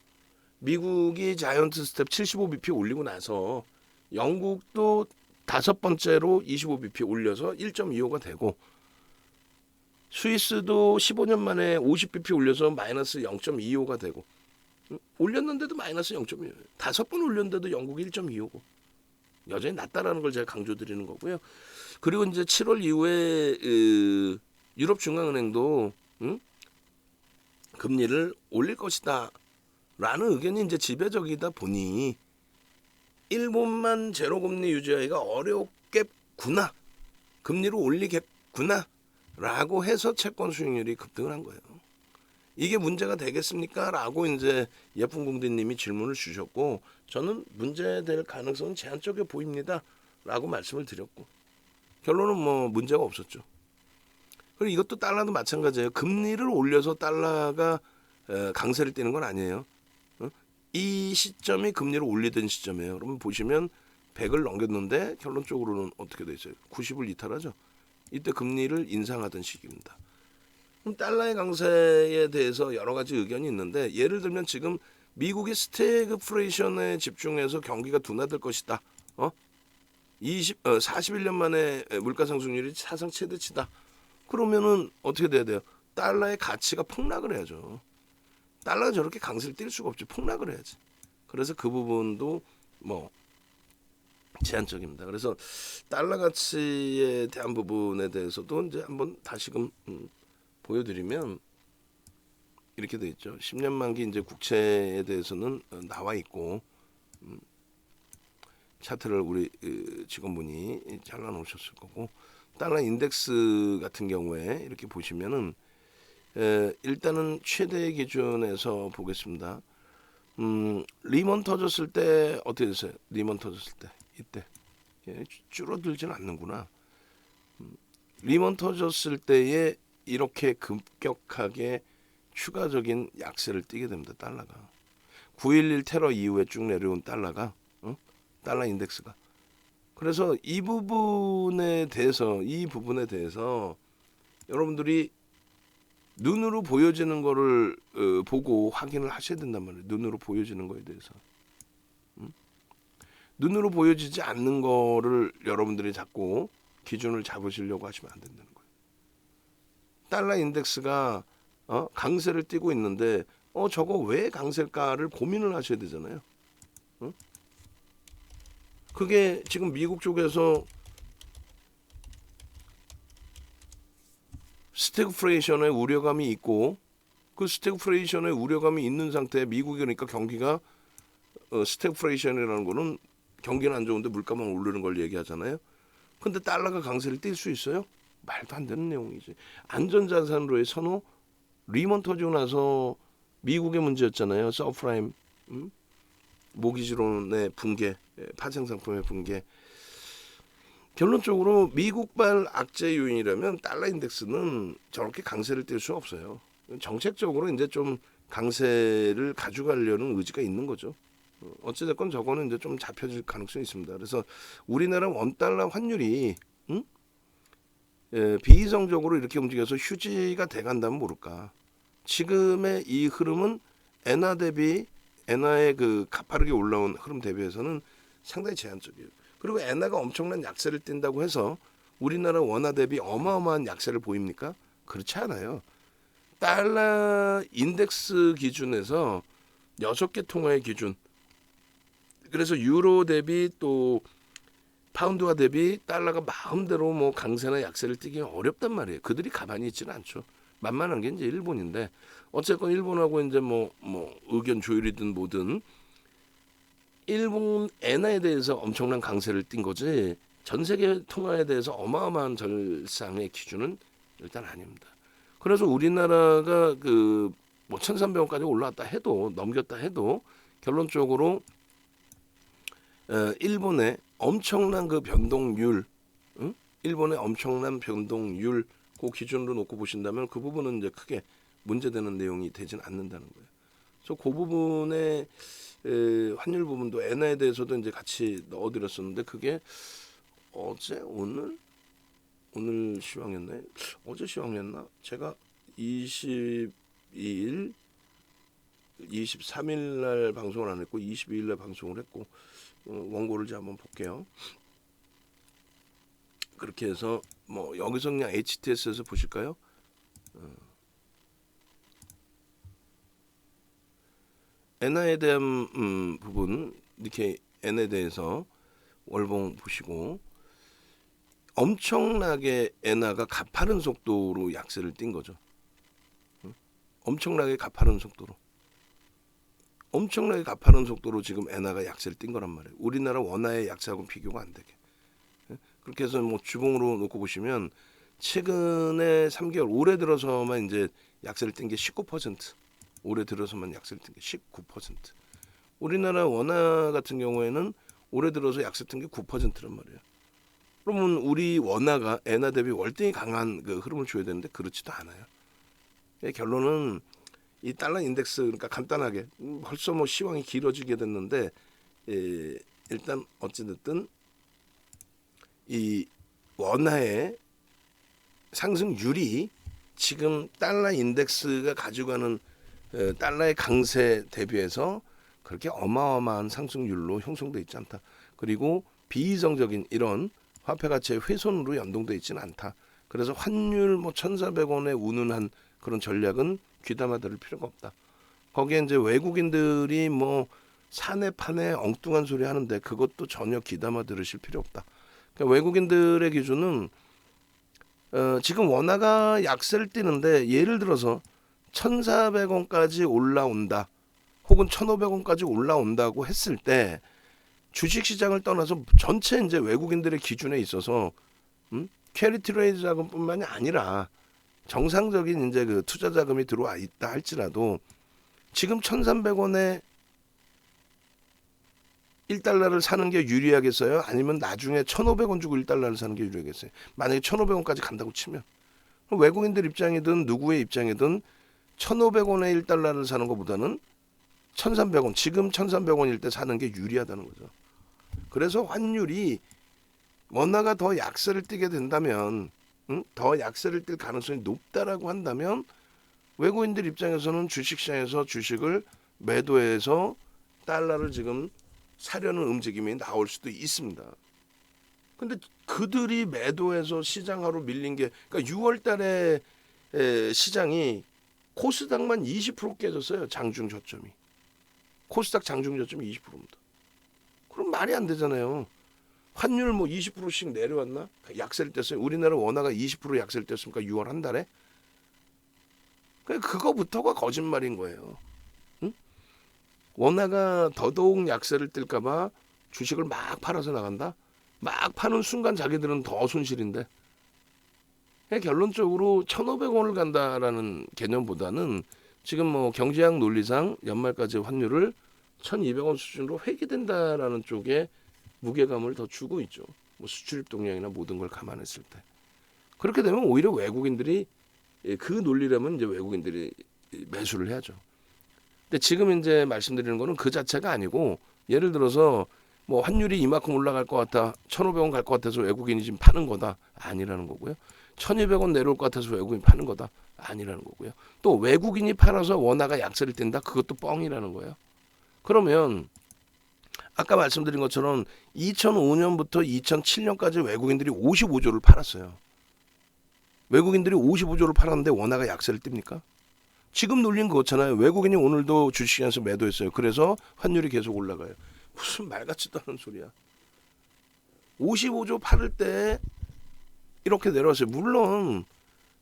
미국이 자이언트 스텝 75bp 올리고 나서 영국도 다섯 번째로 25bp 올려서 1.25가 되고 스위스도 15년 만에 50bp 올려서 마이너스 0.25가 되고 올렸는데도 마이너스 0.25. 다섯 번 올렸는데도 영국이 1.25고 여전히 낮다라는 걸 제가 강조드리는 거고요. 그리고 이제 7월 이후에 유럽 중앙은행도 금리를 올릴 것이다 라는 의견이 이제 지배적이다 보니 일본만 제로금리 유지하기가 어렵겠구나, 금리를 올리겠구나 라고 해서 채권 수익률이 급등을 한 거예요. 이게 문제가 되겠습니까? 라고 이제 예쁜 공대님이 질문을 주셨고 저는 문제될 가능성은 제한적이어 보입니다 라고 말씀을 드렸고 결론은 뭐 문제가 없었죠. 그리고 이것도 달러도 마찬가지예요. 금리를 올려서 달러가 강세를 띠는 건 아니에요. 이 시점이 금리를 올리던 시점이에요. 그러면 보시면 100을 넘겼는데 결론적으로는 어떻게 돼 있어요? 90을 이탈하죠. 이때 금리를 인상하던 시기입니다. 그럼 달러의 강세에 대해서 여러 가지 의견이 있는데 예를 들면 지금 미국이 스태그플레이션에 집중해서 경기가 둔화될 것이다. 41년 만에 물가 상승률이 사상 최대치다. 그러면은 어떻게 돼야 돼요? 달러의 가치가 폭락을 해야죠. 달러가 저렇게 강세를 띨 수가 없지. 폭락을 해야지. 그래서 그 부분도 뭐 제한적입니다. 그래서 달러 가치에 대한 부분에 대해서도 이제 한번 다시금 보여드리면 이렇게 돼 있죠. 10년 만기 이제 국채에 대해서는 나와 있고 차트를 우리 직원분이 잘라 놓으셨을 거고 달러 인덱스 같은 경우에 이렇게 보시면은 일단은 최대 기준에서 보겠습니다. 리먼 터졌을 때 어떻게 됐어요? 리먼 터졌을 때 이때 줄어들지는 않는구나. 리먼 터졌을 때에 이렇게 급격하게 추가적인 약세를 띠게 됩니다. 달러가 9.11 테러 이후에 쭉 내려온 달러가 달러 인덱스가. 그래서 이 부분에 대해서 여러분들이 눈으로 보여지는 거를 보고 확인을 하셔야 된단 말이에요. 눈으로 보여지는 거에 대해서. 눈으로 보여지지 않는 거를 여러분들이 자꾸 기준을 잡으시려고 하시면 안 된다는 거예요. 달러 인덱스가 강세를 띠고 있는데 저거 왜 강세일까를 고민을 하셔야 되잖아요. 그게 지금 미국 쪽에서 스태그플레이션의 우려감이 있고 그 스태그플레이션의 우려감이 있는 상태에 미국이 그러니까 경기가 스태그플레이션이라는 거는 경기는 안 좋은데 물가만 오르는 걸 얘기하잖아요. 근데 달러가 강세를 띨 수 있어요? 말도 안 되는 내용이지. 안전자산으로의 선호, 리먼 터지고 나서 미국의 문제였잖아요. 서프라임, 모기지론의 붕괴, 파생상품의 붕괴. 결론적으로 미국발 악재 요인이라면 달러 인덱스는 저렇게 강세를 띨 수 없어요. 정책적으로 이제 좀 강세를 가져가려는 의지가 있는 거죠. 어찌됐건 저거는 이제 좀 잡혀질 가능성이 있습니다. 그래서 우리나라 원달러 환율이 비이성적으로 이렇게 움직여서 휴지가 돼간다면 모를까. 지금의 이 흐름은 엔화 대비 엔화의 그 가파르게 올라온 흐름 대비해서는 상당히 제한적이에요. 그리고 엔화가 엄청난 약세를 띈다고 해서 우리나라 원화 대비 어마어마한 약세를 보입니까? 그렇지 않아요. 달러 인덱스 기준에서 6개 통화의 기준. 그래서 유로 대비 또 파운드화 대비 달러가 마음대로 뭐 강세나 약세를 띠기 어렵단 말이에요. 그들이 가만히 있지는 않죠. 만만한 게 이제 일본인데 어쨌건 일본하고 이제 뭐 의견 조율이든 뭐든 일본 엔화에 대해서 엄청난 강세를 띈 거지 전 세계 통화에 대해서 어마어마한 절상의 기준은 일단 아닙니다. 그래서 우리나라가 그 뭐 1,300원까지 올라왔다 해도 넘겼다 해도 결론적으로 일본의 엄청난 그 변동률, 일본의 엄청난 변동률 그 기준으로 놓고 보신다면 그 부분은 이제 크게 문제되는 내용이 되진 않는다는 거예요. 그래서 그 부분의 환율 부분도 엔화에 대해서도 이제 같이 넣어드렸었는데 그게 어제 오늘 시황이었나요? 어제 시황이었나? 제가 22일, 23일 날 방송을 안 했고 22일 날 방송을 했고 원고를 이제 한번 볼게요. 그렇게 해서 뭐 여기서 그냥 HTS에서 보실까요? 엔화에 대한 부분 이렇게 엔에 대해서 월봉 보시고 엄청나게 엔화가 가파른 속도로 약세를 띈 거죠. 엄청나게 가파른 속도로 지금 엔화가 약세를 띈 거란 말이에요. 우리나라 원화의 약세하고 비교가 안 되게. 그렇게 해서 뭐 주봉으로 놓고 보시면 최근에 3개월 올해 들어서만 이제 약세를 띈 게 19%. 올해 들어서만 약세를 띈 게 19%. 우리나라 원화 같은 경우에는 올해 들어서 약세 뜬 게 9%란 말이에요. 그러면 우리 원화가 엔화 대비 월등히 강한 그 흐름을 줘야 되는데 그렇지도 않아요. 결론은 이 달러 인덱스 그러니까 간단하게 벌써 뭐 시황이 길어지게 됐는데 일단 어찌됐든 이 원화의 상승률이 지금 달러 인덱스가 가져가는 달러의 강세 대비해서 그렇게 어마어마한 상승률로 형성돼 있지 않다. 그리고 비이성적인 이런 화폐 가치의 훼손으로 연동돼 있지는 않다. 그래서 환율 뭐 1,400원에 운운한 그런 전략은 귀담아 들을 필요가 없다. 거기에 이제 외국인들이 뭐 사내 파내 엉뚱한 소리 하는데 그것도 전혀 귀담아 들으실 필요 없다. 그러니까 외국인들의 기준은 지금 원화가 약세를 띠는데 예를 들어서 1,400원까지 올라온다. 혹은 1,500원까지 올라온다고 했을 때 주식시장을 떠나서 전체 이제 외국인들의 기준에 있어서 캐리 트레이드 자금뿐만이 아니라 정상적인 이제 그 투자 자금이 들어와 있다 할지라도 지금 1,300원에 1달러를 사는 게 유리하겠어요? 아니면 나중에 1,500원 주고 1달러를 사는 게 유리하겠어요? 만약에 1,500원까지 간다고 치면 외국인들 입장이든 누구의 입장이든 1,500원에 1달러를 사는 것보다는 1,300원, 지금 1,300원일 때 사는 게 유리하다는 거죠. 그래서 환율이 원화가 더 약세를 띠게 된다면 더 약세를 띨 가능성이 높다라고 한다면 외국인들 입장에서는 주식시장에서 주식을 매도해서 달러를 지금 사려는 움직임이 나올 수도 있습니다. 근데 그들이 매도해서 시장으로 밀린 게 그러니까 6월 달에 시장이 코스닥만 20% 깨졌어요. 장중 저점이. 코스닥 장중 저점이 20%입니다. 그럼 말이 안 되잖아요. 환율 뭐 20%씩 내려왔나? 약세를 뗐어요. 우리나라 원화가 20% 약세를 뗐습니까? 6월 한 달에? 그거부터가 거짓말인 거예요. 응? 원화가 더더욱 약세를 띨까봐 주식을 막 팔아서 나간다? 막 파는 순간 자기들은 더 손실인데. 결론적으로 1,500원을 간다라는 개념보다는 지금 뭐 경제학 논리상 연말까지 환율을 1,200원 수준으로 회귀된다라는 쪽에 무게감을 더 주고 있죠. 뭐 수출입 동향이나 모든 걸 감안했을 때. 그렇게 되면 오히려 외국인들이 그 논리라면 이제 외국인들이 매수를 해야죠. 근데 지금 이제 말씀드리는 거는 그 자체가 아니고 예를 들어서 뭐 환율이 이만큼 올라갈 것 같아 1,500원 갈 것 같아서 외국인이 지금 파는 거다 아니라는 거고요. 1,200원 내려올 것 같아서 외국인이 파는 거다 아니라는 거고요. 또 외국인이 팔아서 원화가 약세를 뗀다 그것도 뻥이라는 거예요. 그러면 아까 말씀드린 것처럼 2005년부터 2007년까지 외국인들이 55조를 팔았어요. 외국인들이 55조를 팔았는데 원화가 약세를 띱니까? 지금 놀린 거잖아요. 외국인이 오늘도 주식시장에서 매도했어요. 그래서 환율이 계속 올라가요. 무슨 말 같지도 않은 소리야. 55조 팔을 때 이렇게 내려왔어요. 물론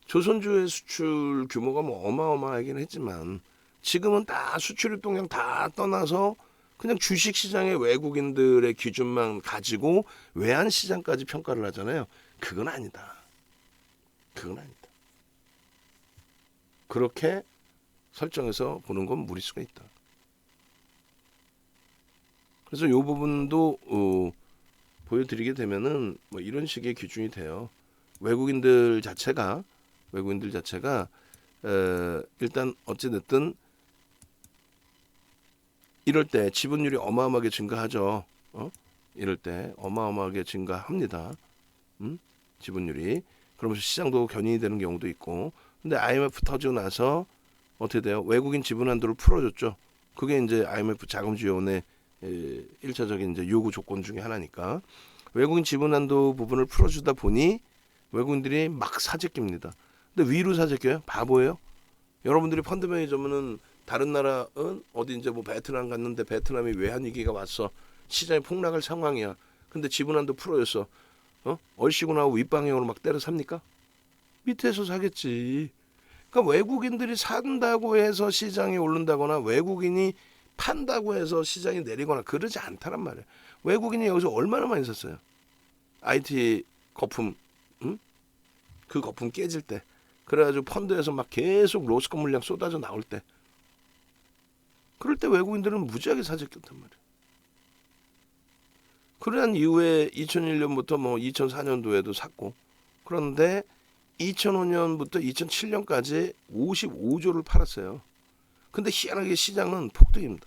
조선주의 수출 규모가 뭐 어마어마하긴 했지만 지금은 다 수출 입동량 다 떠나서 그냥 주식시장의 외국인들의 기준만 가지고 외환시장까지 평가를 하잖아요. 그건 아니다. 그건 아니다. 그렇게 설정해서 보는 건 무리수가 있다. 그래서 이 부분도 보여드리게 되면은 뭐 이런 식의 기준이 돼요. 외국인들 자체가 일단 어찌됐든 이럴 때 지분율이 어마어마하게 증가하죠. 이럴 때 어마어마하게 증가합니다. 지분율이. 그러면서 시장도 견인이 되는 경우도 있고. 근데 IMF 터지고 나서 어떻게 돼요? 외국인 지분 한도를 풀어줬죠. 그게 이제 IMF 자금지원의 1차적인 이제 요구 조건 중에 하나니까. 외국인 지분 한도 부분을 풀어주다 보니 외국인들이 막 사재깁니다. 근데 위로 사재겨요? 바보예요? 여러분들이 펀드 매니저면은 다른 나라 어디 이제 뭐 베트남 갔는데 베트남이 외환 위기가 왔어. 시장이 폭락할 상황이야. 근데 지분 한도 풀어줬어. 얼씨구 나고 윗방향으로 막 때려 삽니까? 밑에서 사겠지. 그러니까 외국인들이 산다고 해서 시장이 오른다거나 외국인이 판다고 해서 시장이 내리거나 그러지 않다란 말이에요. 외국인이 여기서 얼마나 많이 샀어요. IT 거품, 그 거품 깨질 때. 그래가지고 펀드에서 막 계속 로스컷 물량 쏟아져 나올 때. 그럴 때 외국인들은 무지하게 사재겼단 말이에요. 그러한 이후에 2001년부터 뭐 2004년도에도 샀고, 그런데 2005년부터 2007년까지 55조를 팔았어요. 근데 희한하게 시장은 폭등입니다.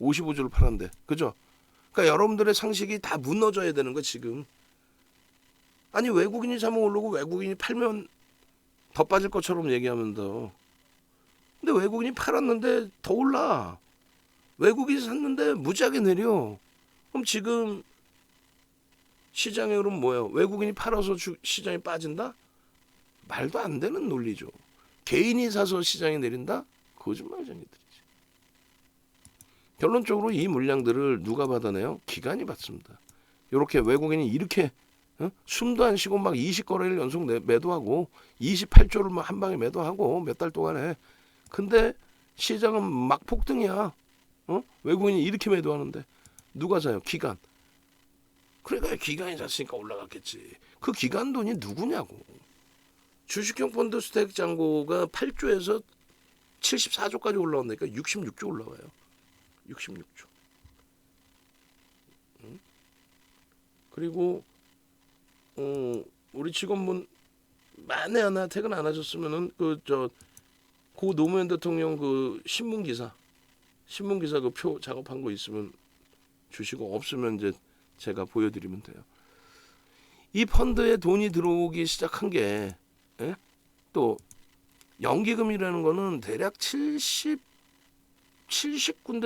55조를 팔았는데, 그죠? 그러니까 여러분들의 상식이 다 무너져야 되는 거 지금. 아니 외국인이 사면 오르고 외국인이 팔면 더 빠질 것처럼 얘기하면 더. 근데 외국인이 팔았는데 더 올라. 외국인이 샀는데 무지하게 내려. 그럼 지금 시장에 그럼 뭐예요? 외국인이 팔아서 시장이 빠진다? 말도 안 되는 논리죠. 개인이 사서 시장이 내린다? 거짓말쟁이들이지. 결론적으로 이 물량들을 누가 받아내요? 기관이 받습니다. 이렇게 외국인이 이렇게 숨도 안 쉬고 막 20거래를 연속 매도하고 28조를 막 한 방에 매도하고 몇 달 동안에. 근데 시장은 막 폭등이야. 외국인이 이렇게 매도하는데 누가 사요? 기관. 그러니까 기관이 샀으니까 올라갔겠지. 그 기관 돈이 누구냐고. 주식형 펀드 스택 잔고가 8조에서 74조까지 올라온다니까 66조 올라와요. 66조. 그리고 우리 직원분 만에 하나 퇴근 안 하셨으면은 고 노무현 대통령 그 신문 기사 그 표 작업한 거 있으면 주시고 없으면 이제 제가 보여드리면 돼요. 이 펀드에 돈이 들어오기 시작한 게 또 연기금이라는 거는 대략 70군데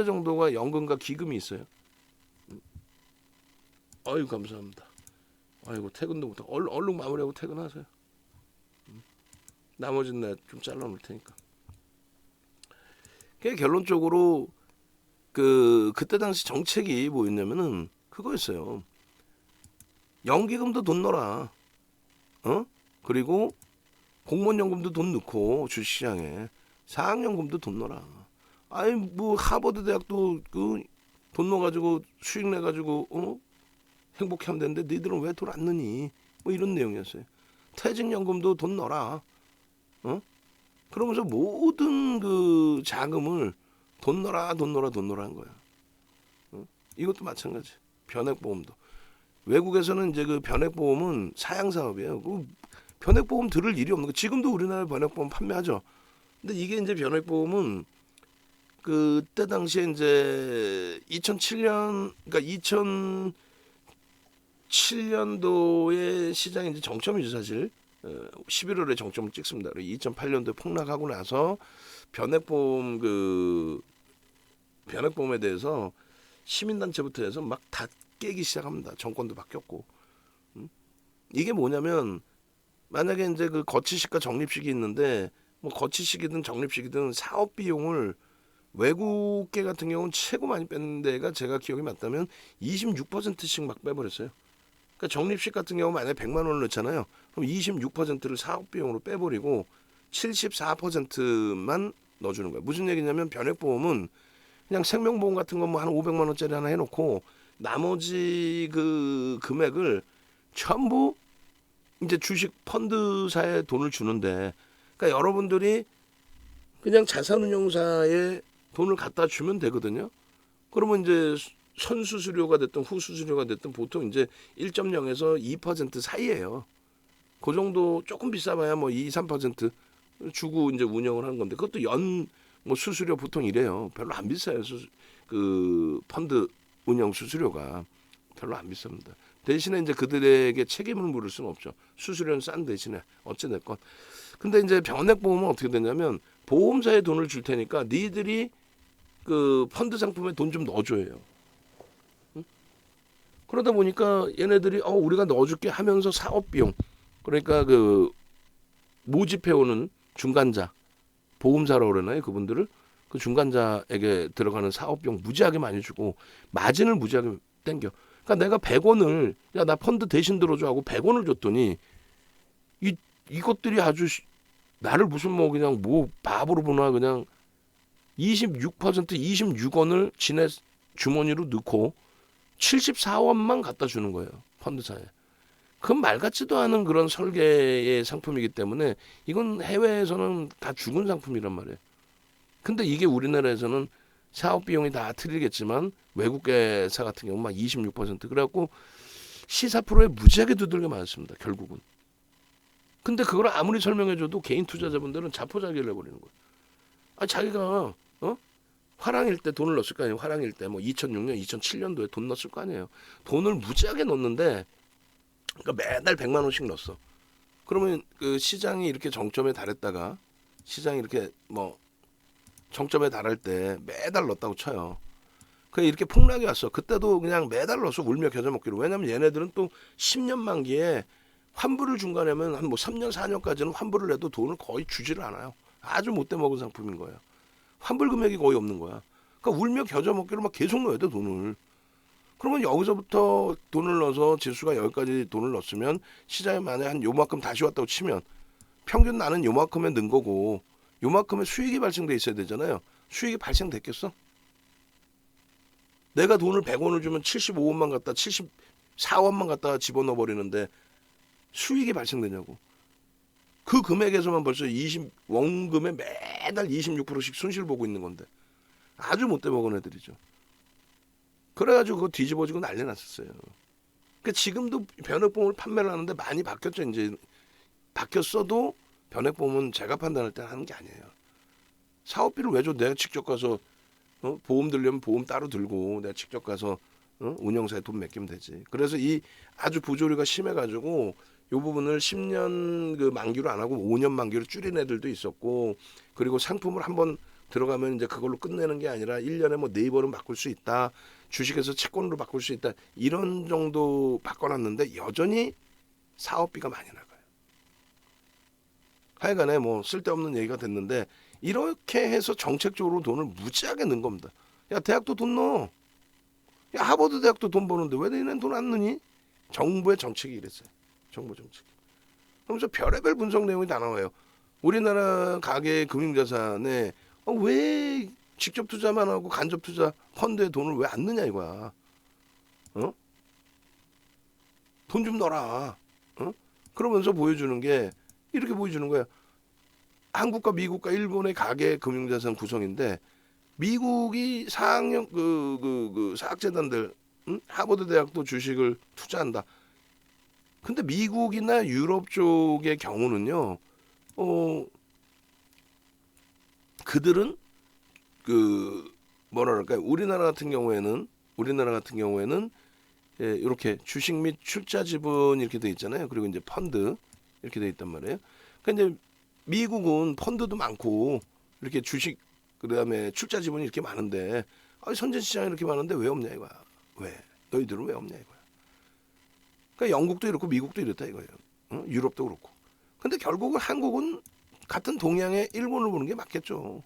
정도가 연금과 기금이 있어요. 아유 감사합니다. 아이고 퇴근도 못하고 얼른 마무리하고 퇴근하세요. 나머지는 내가 좀 잘라놓을 테니까. 결론적으로 그때 당시 정책이 뭐였냐면은 그거였어요. 연기금도 돈 넣어라. 그리고 공무원연금도 돈 넣고 주식시장에 사학연금도 돈 넣어라. 아니 뭐 하버드 대학도 그 돈 넣어가지고 수익 내가지고 행복하면 되는데 너희들은 왜 돈 안 넣니? 뭐 이런 내용이었어요. 퇴직연금도 돈 넣어라. 그러면서 모든 그 자금을 돈 넣어라 한 거야. 이것도 마찬가지. 변액보험도. 외국에서는 이제 그 변액보험은 사양 사업이에요. 그 변액보험 들을 일이 없는 거. 지금도 우리나라 변액보험 판매하죠. 근데 이게 이제 변액보험은 그때 당시에 이제 2007년 그러니까 2007년도에 시장이 이제 정점이죠 사실. 11월에 정점을 찍습니다. 2008년도에 폭락하고 나서 변액보험 변액보험에 대해서 시민단체부터 해서 막 다 깨기 시작합니다. 정권도 바뀌었고. 이게 뭐냐면 만약에 이제 그 거치식과 적립식이 있는데 뭐 거치식이든 적립식이든 사업 비용을 외국계 같은 경우는 최고 많이 뺀 데가 제가 기억이 맞다면 26%씩 막 빼버렸어요. 그러니까 적립식 같은 경우 만약에 100만 원을 넣잖아요. 그럼 26%를 사업 비용으로 빼버리고 74%만 넣어주는 거예요. 무슨 얘기냐면 변액보험은 그냥 생명보험 같은 거 뭐 한 500만 원짜리 하나 해놓고 나머지 그 금액을 전부 이제 주식 펀드사에 돈을 주는데, 그러니까 여러분들이 그냥 자산운용사에 돈을 갖다 주면 되거든요. 그러면 이제 선수수료가 됐든 후수수료가 됐든 보통 이제 1.0에서 2% 사이예요. 그 정도 조금 비싸봐야 뭐 2, 3% 주고 이제 운영을 하는 건데 그것도 연 뭐 수수료 보통 이래요. 별로 안 비싸요. 그 펀드 운영 수수료가 별로 안 비쌉니다. 대신에 이제 그들에게 책임을 물을 수는 없죠. 수수료는 싼 대신에 어찌 됐건. 근데 이제 변액보험은 어떻게 되냐면 보험사에 돈을 줄 테니까 니들이 그 펀드 상품에 돈 좀 넣어줘요. 응? 그러다 보니까 얘네들이 우리가 넣어줄게 하면서 사업 비용, 그러니까 그 모집해오는 중간자, 보험사라고 그러나요? 그분들을 그 중간자에게 들어가는 사업 비용 무지하게 많이 주고 마진을 무지하게 땡겨. 그러니까 내가 100원을 야 나 펀드 대신 들어줘 하고 100원을 줬더니 이것들이 아주 나를 무슨 뭐 그냥 뭐 바보로 보나 그냥 26% 26원을 지네 주머니로 넣고 74원만 갖다 주는 거예요. 펀드사에. 그건 말 같지도 않은 그런 설계의 상품이기 때문에 이건 해외에서는 다 죽은 상품이란 말이에요. 근데 이게 우리나라에서는 사업 비용이 다 틀리겠지만 외국계사 같은 경우 막 26% 그래갖고 시사 프로에 무지하게 두들겨 맞았습니다. 결국은. 근데 그걸 아무리 설명해줘도 개인 투자자분들은 자포자기를 해버리는 거예요. 자기가 화랑일 때 돈을 넣었을 거 아니에요. 화랑일 때 뭐 2006년, 2007년도에 돈 넣었을 거 아니에요. 돈을 무지하게 넣었는데 그러니까 매달 100만 원씩 넣었어. 그러면 그 시장이 이렇게 정점에 달했다가 시장이 이렇게 뭐 정점에 달할 때 매달 넣었다고 쳐요. 그게 이렇게 폭락이 왔어. 그때도 그냥 매달 넣어서 울며 겨자 먹기로. 왜냐면 얘네들은 또 10년 만기에 환불을 중간에면 한 뭐 3년 4년까지는 환불을 해도 돈을 거의 주지를 않아요. 아주 못돼 먹은 상품인 거예요. 환불 금액이 거의 없는 거야. 그러니까 울며 겨자 먹기로 막 계속 넣어야 돼 돈을. 그러면 여기서부터 돈을 넣어서 지수가 여기까지 돈을 넣었으면 시장에 만약에 한 요만큼 다시 왔다고 치면 평균 나는 요만큼에 는 거고 요만큼의 수익이 발생돼 있어야 되잖아요. 수익이 발생됐겠어? 내가 돈을 100원을 주면 75원만 갖다 74원만 갖다 집어넣어 버리는데 수익이 발생되냐고. 그 금액에서만 벌써 원금에 매달 26%씩 손실 보고 있는 건데 아주 못돼 먹은 애들이죠. 그래가지고 그거 뒤집어지고 난리 났었어요. 그러니까 지금도 변액보험을 판매를 하는데 많이 바뀌었죠. 이제 바뀌었어도 변액보험은 제가 판단할 때 하는 게 아니에요. 사업비를 왜 줘? 내가 직접 가서 보험 들려면 보험 따로 들고 내가 직접 가서 운영사에 돈 맡기면 되지. 그래서 이 아주 부조리가 심해가지고 이 부분을 10년 그 만기로 안 하고 5년 만기로 줄인 애들도 있었고, 그리고 상품을 한번 들어가면 이제 그걸로 끝내는 게 아니라 1년에 뭐 4번은 바꿀 수 있다. 주식에서 채권으로 바꿀 수 있다. 이런 정도 바꿔놨는데 여전히 사업비가 많이 나가요. 하여간에 뭐 쓸데없는 얘기가 됐는데 이렇게 해서 정책적으로 돈을 무지하게 넣은 겁니다. 야 대학도 돈 넣어. 야 하버드 대학도 돈 버는데 왜 너희는 돈 안 넣니? 정부의 정책이 이랬어요. 정부 정책. 그러면서 별의별 분석 내용이 다 나와요. 우리나라 가계 금융자산에 왜 직접 투자만 하고 간접 투자 펀드에 돈을 왜 안 넣냐 이거야. 돈 좀 넣어라. 그러면서 보여주는 게 이렇게 보여주는 거야. 한국과 미국과 일본의 가계 금융자산 구성인데 미국이 사학년 그 사학재단들 하버드 대학도 주식을 투자한다. 근데 미국이나 유럽 쪽의 경우는요. 그들은 그 뭐라 그럴까요? 우리나라 같은 경우에는 이렇게 주식 및 출자 지분 이렇게 돼 있잖아요. 그리고 이제 펀드 이렇게 돼 있단 말이에요. 그러니까 이제 미국은 펀드도 많고 이렇게 주식 그다음에 출자 지분이 이렇게 많은데 선진 시장이 이렇게 많은데 왜 없냐 이거야. 왜? 너희들은 왜 없냐 이거야. 그러니까 영국도 이렇고 미국도 이렇다 이거예요. 유럽도 그렇고. 근데 결국은 한국은 같은 동양의 일본을 보는 게 맞겠죠.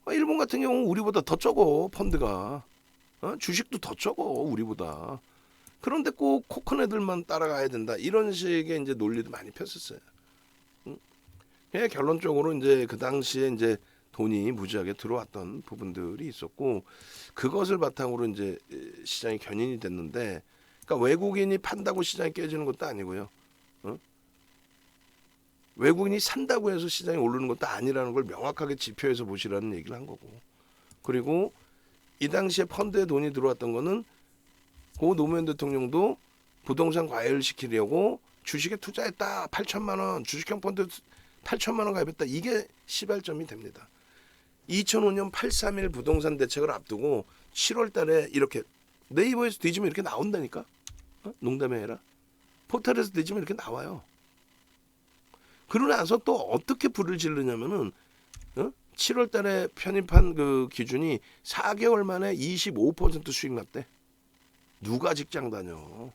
일본 같은 경우 우리보다 더 적어 펀드가. 주식도 더 적어 우리보다. 그런데 꼭 코큰 애들만 따라가야 된다. 이런 식의 이제 논리도 많이 폈었어요. 그냥 결론적으로 이제 그 당시에 이제 돈이 무지하게 들어왔던 부분들이 있었고 그것을 바탕으로 이제 시장이 견인이 됐는데 그러니까 외국인이 판다고 시장이 깨지는 것도 아니고요. 외국인이 산다고 해서 시장이 오르는 것도 아니라는 걸 명확하게 지표에서 보시라는 얘기를 한 거고. 그리고 이 당시에 펀드에 돈이 들어왔던 거는 고 노무현 대통령도 부동산 과열시키려고 주식에 투자했다. 8천만 원 주식형 펀드 8천만 원 가입했다. 이게 시발점이 됩니다. 2005년 8.3일 부동산 대책을 앞두고 7월 달에 이렇게 네이버에서 뒤지면 이렇게 나온다니까. 농담이 아니라 포털에서 뒤지면 이렇게 나와요. 그러고 나서 또 어떻게 불을 지르냐면은 7월 달에 편입한 그 기준이 4개월 만에 25% 수익 났대. 누가 직장 다녀?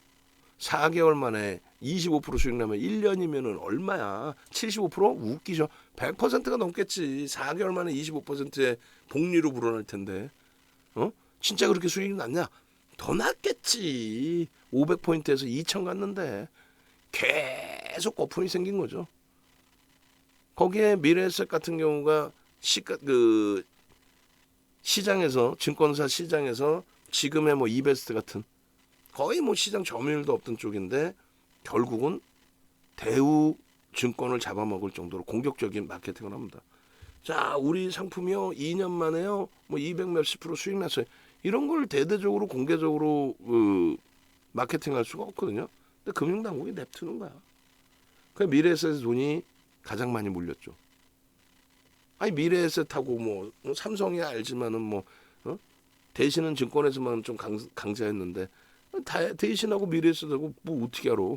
4개월 만에 25% 수익 나면 1년이면은 얼마야? 75%? 웃기죠. 100%가 넘겠지. 4개월 만에 25%의 복리로 불어날 텐데. 진짜 그렇게 수익이 났냐? 더 났겠지. 500포인트에서 2,000 갔는데 계속 거품이 생긴 거죠. 거기에 미래에셋 같은 경우가 시장에서 증권사 시장에서 지금의 뭐 이베스트 같은 거의 뭐 시장 점유율도 없던 쪽인데 결국은 대우 증권을 잡아먹을 정도로 공격적인 마케팅을 합니다. 자, 우리 상품이요 2년 만에요 뭐 200 몇십 프로 수익 났어요. 이런 걸 대대적으로 공개적으로 마케팅할 수가 없거든요. 근데 금융당국이 냅두는 거야. 그 미래에셋의 돈이 가장 많이 물렸죠. 아니 미래에셋하고 뭐 삼성이 알지만은 뭐 대신은 증권에서만 좀 강자였는데 대신하고 미래에셋하고 뭐 어떻게 알아?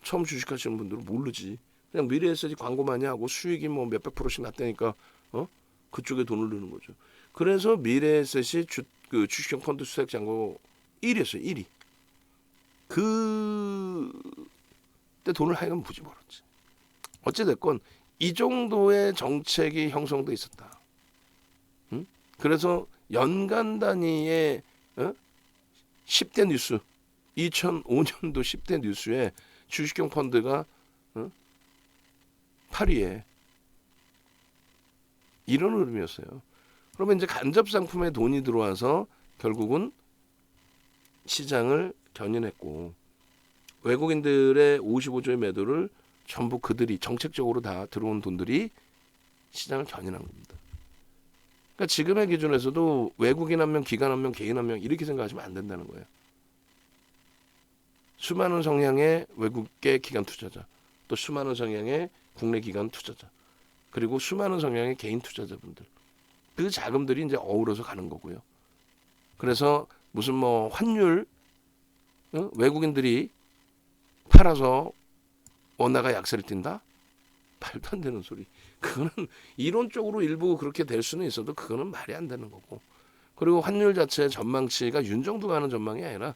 처음 주식하시는 분들은 모르지. 그냥 미래에셋이 광고 많이 하고 수익이 뭐 몇백 프로씩 났다니까 그쪽에 돈을 넣는 거죠. 그래서 미래에셋이 주식형 펀드 수색 잔고 1위였어요. 1위. 그때 돈을 하여간 무지 벌었지. 어찌됐건 이 정도의 정책이 형성돼 있었다. 그래서 연간 단위의 10대 뉴스 2005년도 10대 뉴스에 주식형 펀드가 8위에 이런 흐름이었어요. 그러면 이제 간접 상품에 돈이 들어와서 결국은 시장을 견인했고 외국인들의 55조의 매도를 전부 그들이 정책적으로 다 들어온 돈들이 시장을 견인한 겁니다. 그러니까 지금의 기준에서도 외국인 한 명, 기관 한 명, 개인 한 명 이렇게 생각하시면 안 된다는 거예요. 수많은 성향의 외국계 기관 투자자, 또 수많은 성향의 국내 기관 투자자, 그리고 수많은 성향의 개인 투자자분들. 그 자금들이 이제 어우러서 가는 거고요. 그래서 무슨 뭐 환율 외국인들이 팔아서 원화가 약세를 띈다? 말도 안 되는 소리. 그거는 이론적으로 일부 그렇게 될 수는 있어도 그거는 말이 안 되는 거고. 그리고 환율 자체의 전망치가 윤정도가 하는 전망이 아니라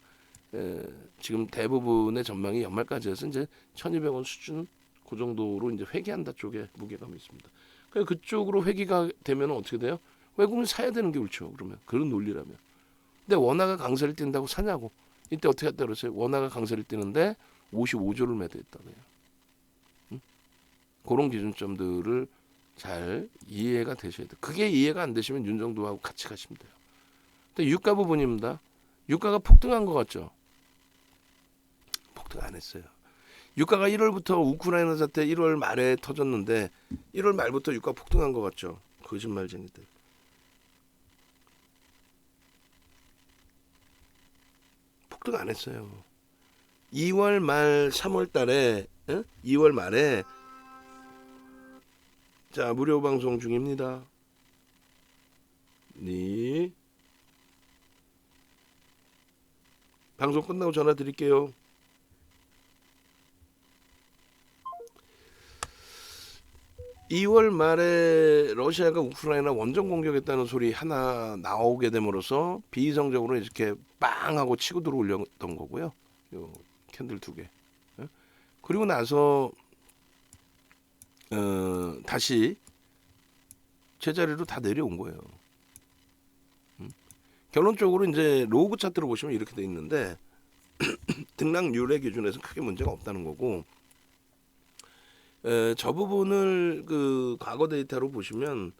지금 대부분의 전망이 연말까지 해서 이제 1,200원 수준 그 정도로 이제 회귀한다 쪽에 무게감이 있습니다. 그러니까 그쪽으로 회귀가 되면 어떻게 돼요? 외국인 사야 되는 게 옳죠. 그러면 그런 논리라면. 근데 원화가 강세를 띈다고 사냐고. 이때 어떻게 했다 그랬어요? 원화가 강세를 띄는데 55조를 매도했다고 해요. 그런 기준점들을 잘 이해가 되셔야 돼요. 그게 이해가 안 되시면 윤정도하고 같이 가시면 돼요. 근데 유가 부분입니다. 유가가 폭등한 것 같죠? 폭등 안 했어요. 유가가 1월부터 우크라이나 사태 1월 말에 터졌는데 1월 말부터 유가 폭등한 것 같죠? 거짓말쟁이들. 폭등 안 했어요. 2월 말 3월 달에 2월 말에 자 무료 방송 중입니다. 네. 방송 끝나고 전화 드릴게요. 2월 말에 러시아가 우크라이나 원정 공격했다는 소리 하나 나오게 됨으로써 비이성적으로 이렇게 빵 하고 치고 들어올렸던 거고요. 요 캔들 2개. 그리고 나서 다시 제자리로 다 내려온 거예요. 결론적으로 이제 로그 차트를 보시면 이렇게 돼 있는데 등락률의 기준에서 크게 문제가 없다는 거고, 저 부분을 그 과거 데이터로 보시면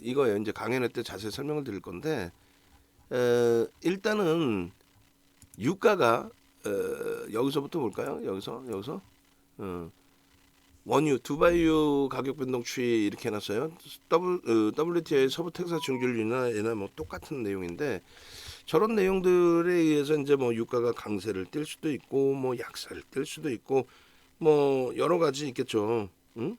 이거예요. 이제 강연회 때 자세히 설명을 드릴 건데, 일단은 유가가 여기서부터 볼까요? 여기서 원유, 두바이유 가격 변동 추이 이렇게 해놨어요. WTI 서부 텍사스 증기율이나 얘나 뭐 똑같은 내용인데, 저런 내용들에 의해서 이제 뭐 유가가 강세를 띌 수도 있고 뭐 약세를 띌 수도 있고 뭐 여러 가지 있겠죠. 응?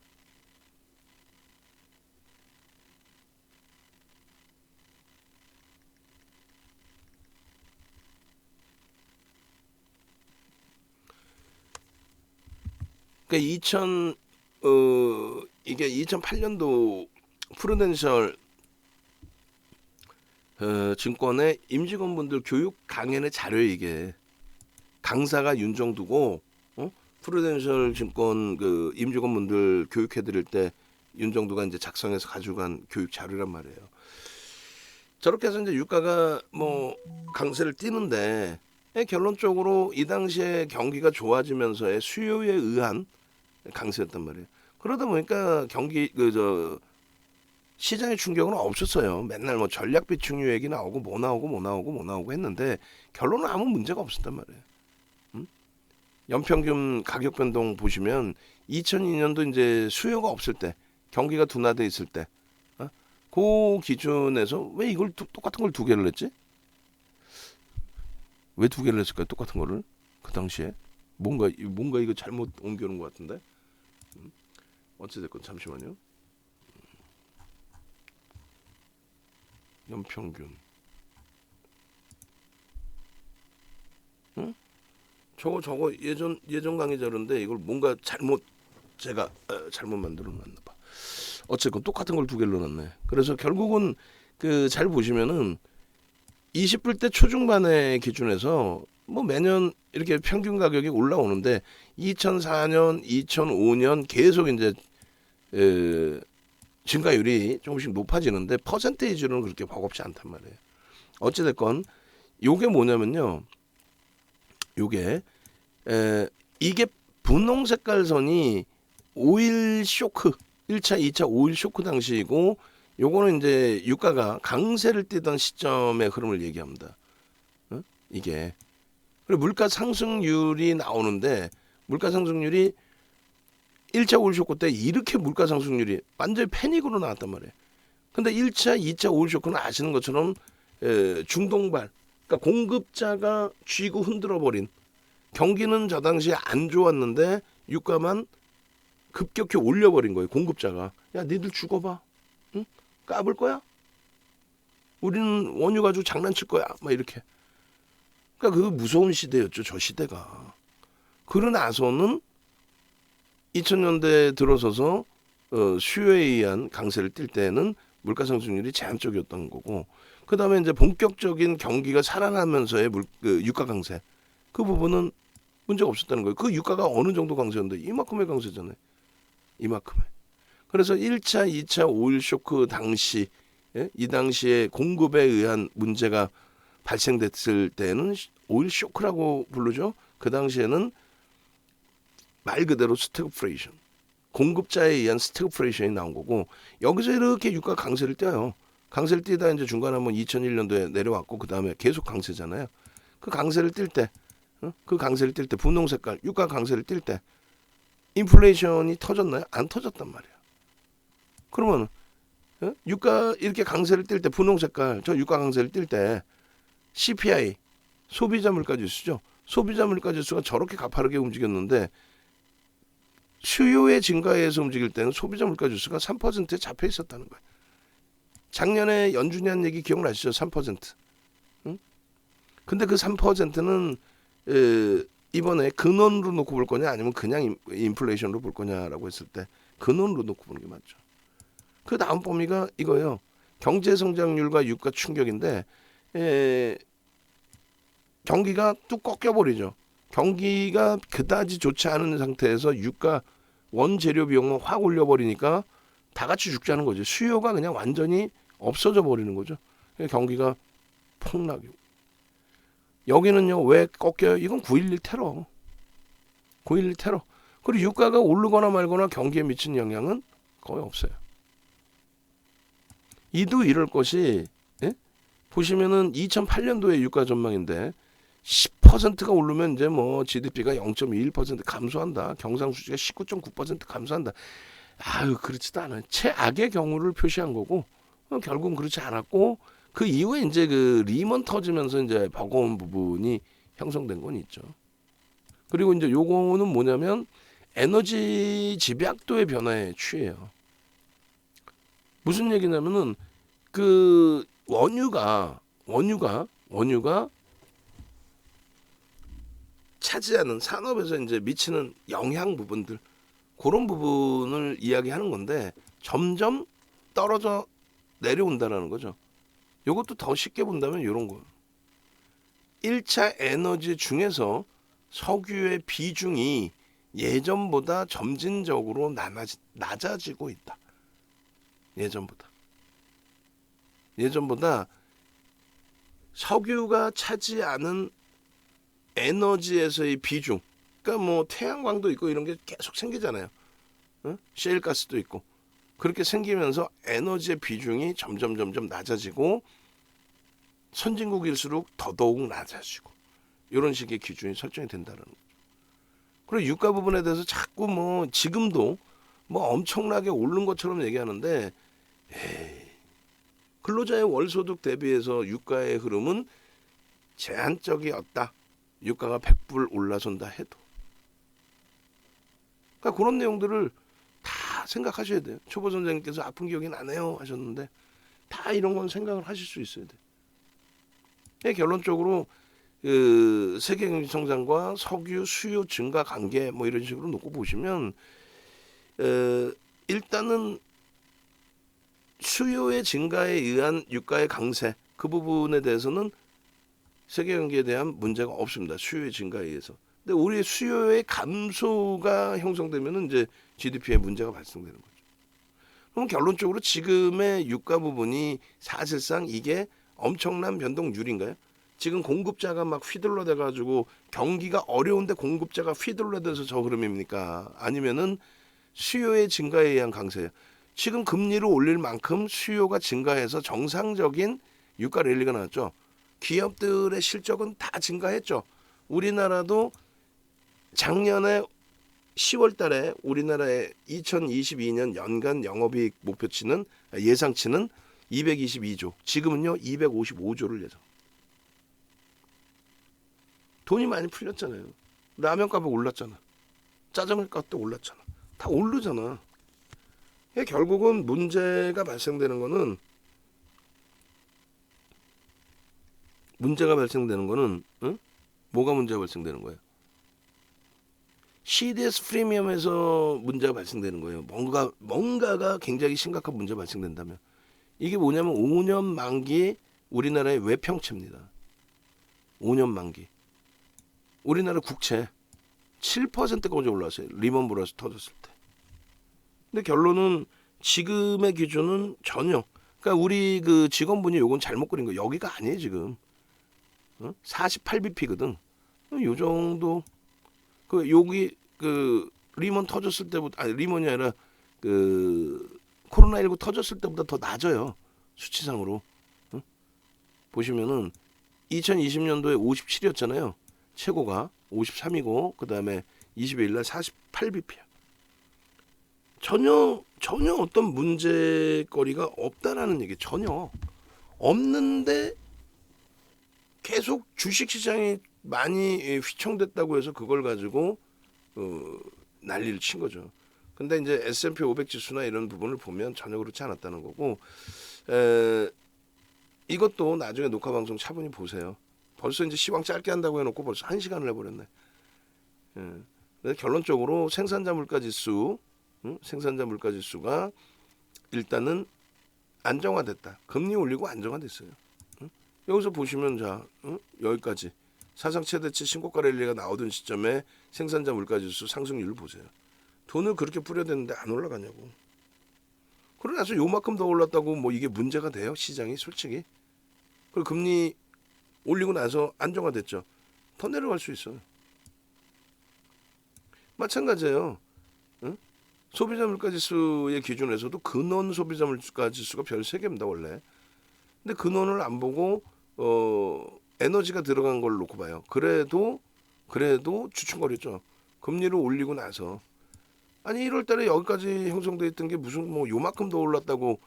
그러니까 이게 2008년도 프루덴셜 증권의 임직원분들 교육 강연의 자료, 이게 강사가 윤정두고 프루덴셜 증권 그 임직원분들 교육해드릴 때 윤정두가 이제 작성해서 가져간 교육 자료란 말이에요. 저렇게 해서 이제 유가가 뭐 강세를 띠는데, 결론적으로 이 당시에 경기가 좋아지면서의 수요에 의한 강세였단 말이에요. 그러다 보니까 시장의 충격은 없었어요. 맨날 뭐 전략 비축유 얘기 나오고 뭐 나오고 했는데 결론은 아무 문제가 없었단 말이에요. 연평균 가격 변동 보시면 2002년도 이제 수요가 없을 때, 경기가 둔화돼 있을 때, 그 기준에서 왜 이걸 똑같은 걸 2개를 냈지? 왜 2개를 냈을까요? 똑같은 거를 그 당시에 뭔가 이거 잘못 옮겨놓은 것 같은데. 어찌됐건 잠시만요. 연평균. 응? 저거 예전 강의 자료인데 이걸 뭔가 제가 잘못 만들어 놨나 봐. 어쨌건 똑같은 걸 2개를 넣었네. 그래서 결국은 잘 보시면은 20불대 초중반의 기준에서 뭐 매년 이렇게 평균 가격이 올라오는데 2004년, 2005년 계속 이제 증가율이 조금씩 높아지는데 퍼센테이지로는 그렇게 버겁지 않단 말이에요. 어찌됐건 요게 뭐냐면요. 이게 분홍 색깔 선이 5일 쇼크, 1차, 2차 5일 쇼크 당시이고, 요거는 이제 유가가 강세를 띠던 시점의 흐름을 얘기합니다. 이게. 그리고 물가 상승률이 나오는데, 물가 상승률이 1차 5일 쇼크 때 이렇게 물가 상승률이 완전히 패닉으로 나왔단 말이에요. 근데 1차, 2차 5일 쇼크는 아시는 것처럼 중동발, 그러니까 공급자가 쥐고 흔들어 버린, 경기는 저 당시에 안 좋았는데 유가만 급격히 올려버린 거예요. 공급자가. 야, 니들 죽어봐. 응? 까불 거야? 우리는 원유 가지고 장난칠 거야. 막 이렇게. 그러니까 그 무서운 시대였죠. 저 시대가. 그러고 나서는 2000년대 들어서서 수요에 의한 강세를 띌 때는 물가 상승률이 제한적이었던 거고, 그 다음에 이제 본격적인 경기가 살아나면서의 유가 강세, 그 부분은 문제가 없었다는 거예요. 그 유가가 어느 정도 강세였는데 이만큼의 강세잖아요. 이만큼의. 그래서 1차, 2차 5일 쇼크 당시, 이 당시에 공급에 의한 문제가 발생됐을 때는 5일 쇼크라고 부르죠. 그 당시에는 말 그대로 스태그플레이션, 공급자에 의한 스태그플레이션이 나온 거고, 여기서 이렇게 유가 강세를 띄어요. 강세를 띄다 이제 중간에 한번 2001년도에 내려왔고, 그 다음에 계속 강세잖아요. 그 강세를 뛸 때, 분홍 색깔 유가 강세를 뛸 때 인플레이션이 터졌나요? 안 터졌단 말이에요. 그러면 유가 이렇게 강세를 뛸 때, 분홍 색깔 저 유가 강세를 뛸 때 CPI, 소비자 물가지수죠. 소비자 물가지수가 저렇게 가파르게 움직였는데 수요의 증가에 의해서 움직일 때는 소비자 물가지수가 3%에 잡혀 있었다는 거예요. 작년에 연준이 한 얘기 기억나시죠? 3%. 응? 근데 그 3%는 이번에 근원으로 놓고 볼 거냐 아니면 그냥 인플레이션으로 볼 거냐라고 했을 때 근원으로 놓고 보는 게 맞죠. 그 다음 범위가 이거예요. 경제 성장률과 유가 충격인데 경기가 뚝 꺾여버리죠. 경기가 그다지 좋지 않은 상태에서 유가 원재료 비용만 확 올려버리니까 다 같이 죽자는 거죠. 수요가 그냥 완전히 없어져 버리는 거죠. 경기가 폭락이. 여기는요 왜 꺾여요? 이건 9.11 테러. 9.11 테러. 그리고 유가가 오르거나 말거나 경기에 미친 영향은 거의 없어요. 이도 이럴 것이 보시면은 2008년도에 유가 전망인데 10%가 오르면 이제 뭐 GDP가 0.21% 감소한다. 경상수지가 19.9% 감소한다. 아유 그렇지도 않아요. 최악의 경우를 표시한 거고 결국은 그렇지 않았고 그 이후에 이제 그 리먼 터지면서 이제 버거운 부분이 형성된 건 있죠. 그리고 이제 요거는 뭐냐면 에너지 집약도의 변화에 취해요. 무슨 얘기냐면은 그 원유가 차지하는 산업에서 이제 미치는 영향 부분들 그런 부분을 이야기하는 건데 점점 떨어져 내려온다라는 거죠. 이것도 더 쉽게 본다면 이런 거. 1차 에너지 중에서 석유의 비중이 예전보다 점진적으로 낮아지고 있다. 예전보다 석유가 차지하는 에너지에서의 비중, 그러니까 뭐 태양광도 있고 이런 게 계속 생기잖아요. 셰일가스도 있고 그렇게 생기면서 에너지의 비중이 점점 낮아지고 선진국일수록 더더욱 낮아지고 이런 식의 기준이 설정이 된다는 거죠. 그리고 유가 부분에 대해서 자꾸 뭐 지금도 뭐 엄청나게 오른 것처럼 얘기하는데 근로자의 월소득 대비해서 유가의 흐름은 제한적이었다. 유가가 100불 올라선다 해도. 그러니까 그런 내용들을 다 생각하셔야 돼요. 초보 선생님께서 아픈 기억이 나네요 하셨는데 다 이런 건 생각을 하실 수 있어야 돼요. 결론적으로 그 세계 경제 성장과 석유 수요 증가 관계 뭐 이런 식으로 놓고 보시면 일단은 수요의 증가에 의한 유가의 강세 그 부분에 대해서는 세계 경기에 대한 문제가 없습니다. 수요의 증가에 의해서. 근데 우리의 수요의 감소가 형성되면 이제 GDP에 문제가 발생되는 거죠. 그럼 결론적으로 지금의 유가 부분이 사실상 이게 엄청난 변동률인가요? 지금 공급자가 막 휘둘러대 가지고 경기가 어려운데 공급자가 휘둘러대서 저 흐름입니까? 아니면은 수요의 증가에 의한 강세예요. 지금 금리를 올릴 만큼 수요가 증가해서 정상적인 유가 랠리가 나왔죠. 기업들의 실적은 다 증가했죠. 우리나라도 작년에 10월 달에 우리나라의 2022년 연간 영업이익 목표치는 예상치는 222조. 지금은요 255조를 예상. 돈이 많이 풀렸잖아요. 라면 값이 올랐잖아. 짜장면 값도 올랐잖아. 다 오르잖아. 결국은 문제가 발생되는 거는 뭐가 문제가 발생되는 거예요? CDS 프리미엄에서 문제가 발생되는 거예요. 뭔가가 굉장히 심각한 문제가 발생된다면 이게 뭐냐면 5년 만기 우리나라의 외평채입니다. 5년 만기. 우리나라 국채 7%까지 올라왔어요. 리먼 브러스 터졌을 때. 근데 결론은 지금의 기준은 전혀. 그러니까 우리 그 직원분이 요건 잘못 그린 거. 여기가 아니에요 지금. 48bp거든. 요 정도. 그 여기 그 리먼 터졌을 때보다 리먼이 아니라 그 코로나19 터졌을 때보다 더 낮아요. 수치상으로. 보시면은 2020년도에 57이었잖아요. 최고가 53이고 그다음에 20일 날 48bp야. 전혀 어떤 문제거리가 없다라는 얘기 전혀 없는데 계속 주식시장이 많이 휘청됐다고 해서 그걸 가지고 난리를 친 거죠. 근데 이제 S&P 500 지수나 이런 부분을 보면 전혀 그렇지 않았다는 거고 이것도 나중에 녹화방송 차분히 보세요. 벌써 이제 시황 짧게 한다고 해놓고 벌써 1시간을 해버렸네. 그래서 결론적으로 생산자 물가 지수 생산자 물가지수가 일단은 안정화됐다. 금리 올리고 안정화됐어요. 여기서 보시면 자 여기까지 사상 최대치 신고가 랠리가 나오던 시점에 생산자 물가지수 상승률을 보세요. 돈을 그렇게 뿌려댔는데 안 올라가냐고. 그러고 나서 요만큼 더 올랐다고 뭐 이게 문제가 돼요? 시장이 솔직히. 그리고 금리 올리고 나서 안정화됐죠. 더 내려갈 수 있어요. 마찬가지예요. 소비자 물가지수의 기준에서도 근원 소비자 물가지수가 별 3개입니다 원래. 근데 근원을 안 보고 에너지가 들어간 걸 놓고 봐요. 그래도 주춤거렸죠. 금리를 올리고 나서 아니 1월달에 여기까지 형성돼 있던 게 무슨 뭐 요만큼 더 올랐다고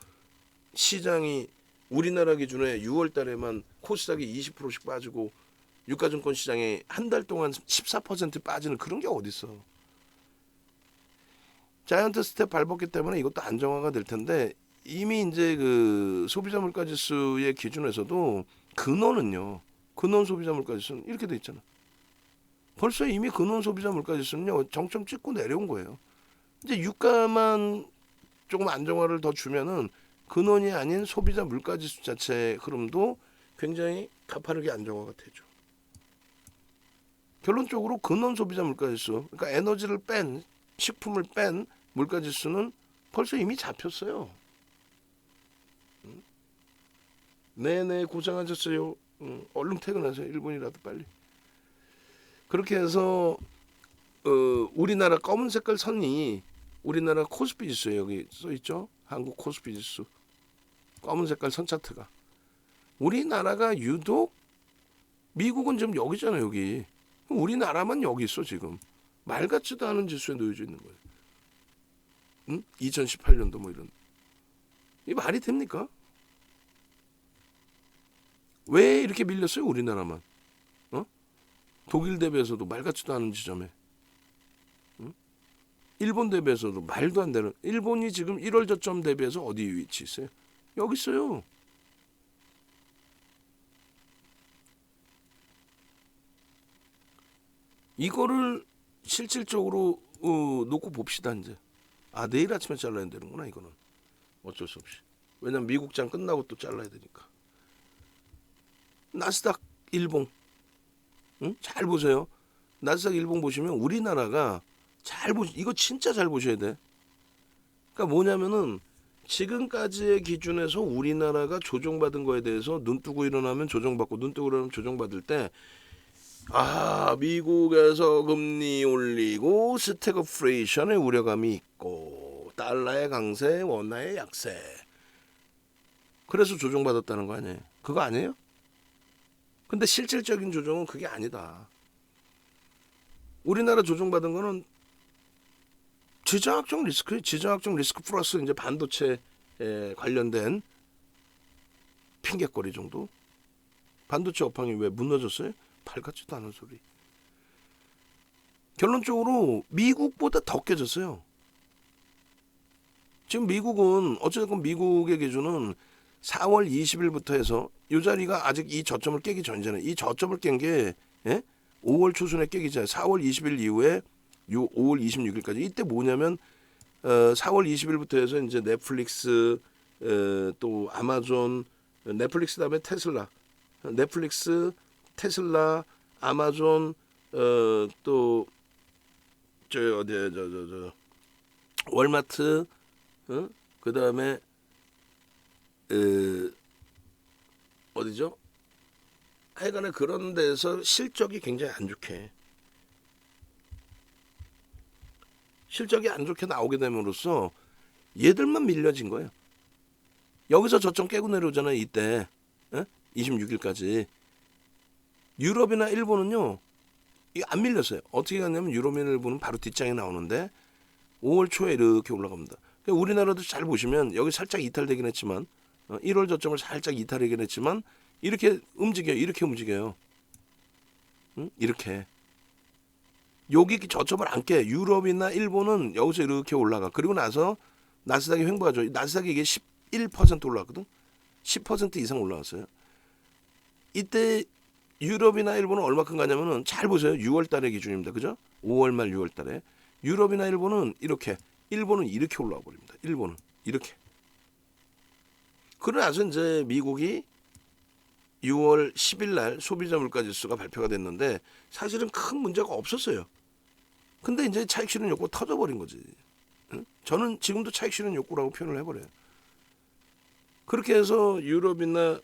시장이 우리나라 기준에 6월달에만 코스닥이 20%씩 빠지고 유가증권 시장에 한 달 동안 14% 빠지는 그런 게 어딨어. 자이언트 스텝 밟았기 때문에 이것도 안정화가 될 텐데 이미 이제 그 소비자 물가지수의 기준에서도 근원은요. 근원 소비자 물가지수는 이렇게 돼 있잖아. 벌써 이미 근원 소비자 물가지수는요. 정점 찍고 내려온 거예요. 이제 유가만 조금 안정화를 더 주면은 근원이 아닌 소비자 물가지수 자체의 흐름도 굉장히 가파르게 안정화가 되죠. 결론적으로 근원 소비자 물가지수, 그러니까 에너지를 뺀 식품을 뺀 물가지수는 벌써 이미 잡혔어요. 네네 고생하셨어요. 얼른 퇴근하세요. 1분이라도 빨리. 그렇게 해서 우리나라 검은 색깔 선이 우리나라 코스피 지수에 여기 써 있죠. 한국 코스피 지수. 검은 색깔 선 차트가. 우리나라가 유독 미국은 지금 여기잖아요. 여기. 우리나라만 여기 있어 지금. 말 같지도 않은 지수에 놓여져 있는 거예요. 2018년도 뭐 이런. 이 말이 됩니까? 왜 이렇게 밀렸어요 우리나라만? 독일 대비해서도 말 같지도 않은 지점에. 일본 대비해서도 말도 안 되는. 일본이 지금 1월 저점 대비해서 어디 위치 있어요? 여기 있어요. 이거를 실질적으로 놓고 봅시다 이제. 아 내일 아침에 잘라야 되는구나 이거는. 어쩔 수 없이. 왜냐면 미국장 끝나고 또 잘라야 되니까. 나스닥 일봉. 잘 보세요. 나스닥 일봉 보시면 우리나라가 이거 진짜 잘 보셔야 돼. 그러니까 뭐냐면은 지금까지의 기준에서 우리나라가 조정받은 거에 대해서 눈 뜨고 일어나면 조정받고 눈 뜨고 일어나면 조정받을 때 미국에서 금리 올리고 스태그플레이션의 우려감이 있고 달러의 강세, 원화의 약세. 그래서 조정받았다는 거 아니에요? 그거 아니에요? 근데 실질적인 조정은 그게 아니다. 우리나라 조정받은 거는 지정학적 리스크 플러스 이제 반도체에 관련된 핑계거리 정도. 반도체 업황이 왜 무너졌어요? 발 같지도 않은 소리. 결론적으로 미국보다 더 깨졌어요. 지금 미국은 어쨌든 미국의 기준은 4월 20일부터 해서 이 자리가 아직 이 저점을 깨기 전이잖아요. 이 저점을 깬 게 5월 초순에 깨기 전에 4월 20일 이후에 5월 26일까지 이때 뭐냐면 4월 20일부터 해서 이제 넷플릭스 또 아마존 넷플릭스 다음에 테슬라 넷플릭스 테슬라 아마존 또 저 월마트 그 다음에 어디죠? 하여간에 그런 데서 실적이 굉장히 안 좋게 나오게 됨으로써 얘들만 밀려진 거예요. 여기서 저점 깨고 내려오잖아요. 이때 26일까지. 유럽이나 일본은요. 이거 안 밀렸어요. 어떻게 갔냐면 유럽이나 일본은 바로 뒷장에 나오는데 5월 초에 이렇게 올라갑니다. 그러니까 우리나라도 잘 보시면 여기 살짝 이탈되긴 했지만 1월 저점을 살짝 이탈하긴 했지만 이렇게 움직여요. 이렇게. 여기 저점을 안 깨. 유럽이나 일본은 여기서 이렇게 올라가. 그리고 나서 나스닥이 횡보하죠. 나스닥이 이게 11% 올라갔거든. 10% 이상 올라왔어요. 이때 유럽이나 일본은 얼마큼 가냐면은 잘 보세요. 6월 달의 기준입니다. 그죠? 5월 말 6월 달에. 유럽이나 일본은 이렇게 일본은 이렇게 올라와 버립니다. 일본은 이렇게. 그러나서 이제 미국이 6월 10일 날 소비자 물가 지수가 발표가 됐는데 사실은 큰 문제가 없었어요. 근데 이제 차익 실현 욕구 터져버린 거지. 응? 저는 지금도 차익 실현 욕구라고 표현을 해버려요. 그렇게 해서 유럽이나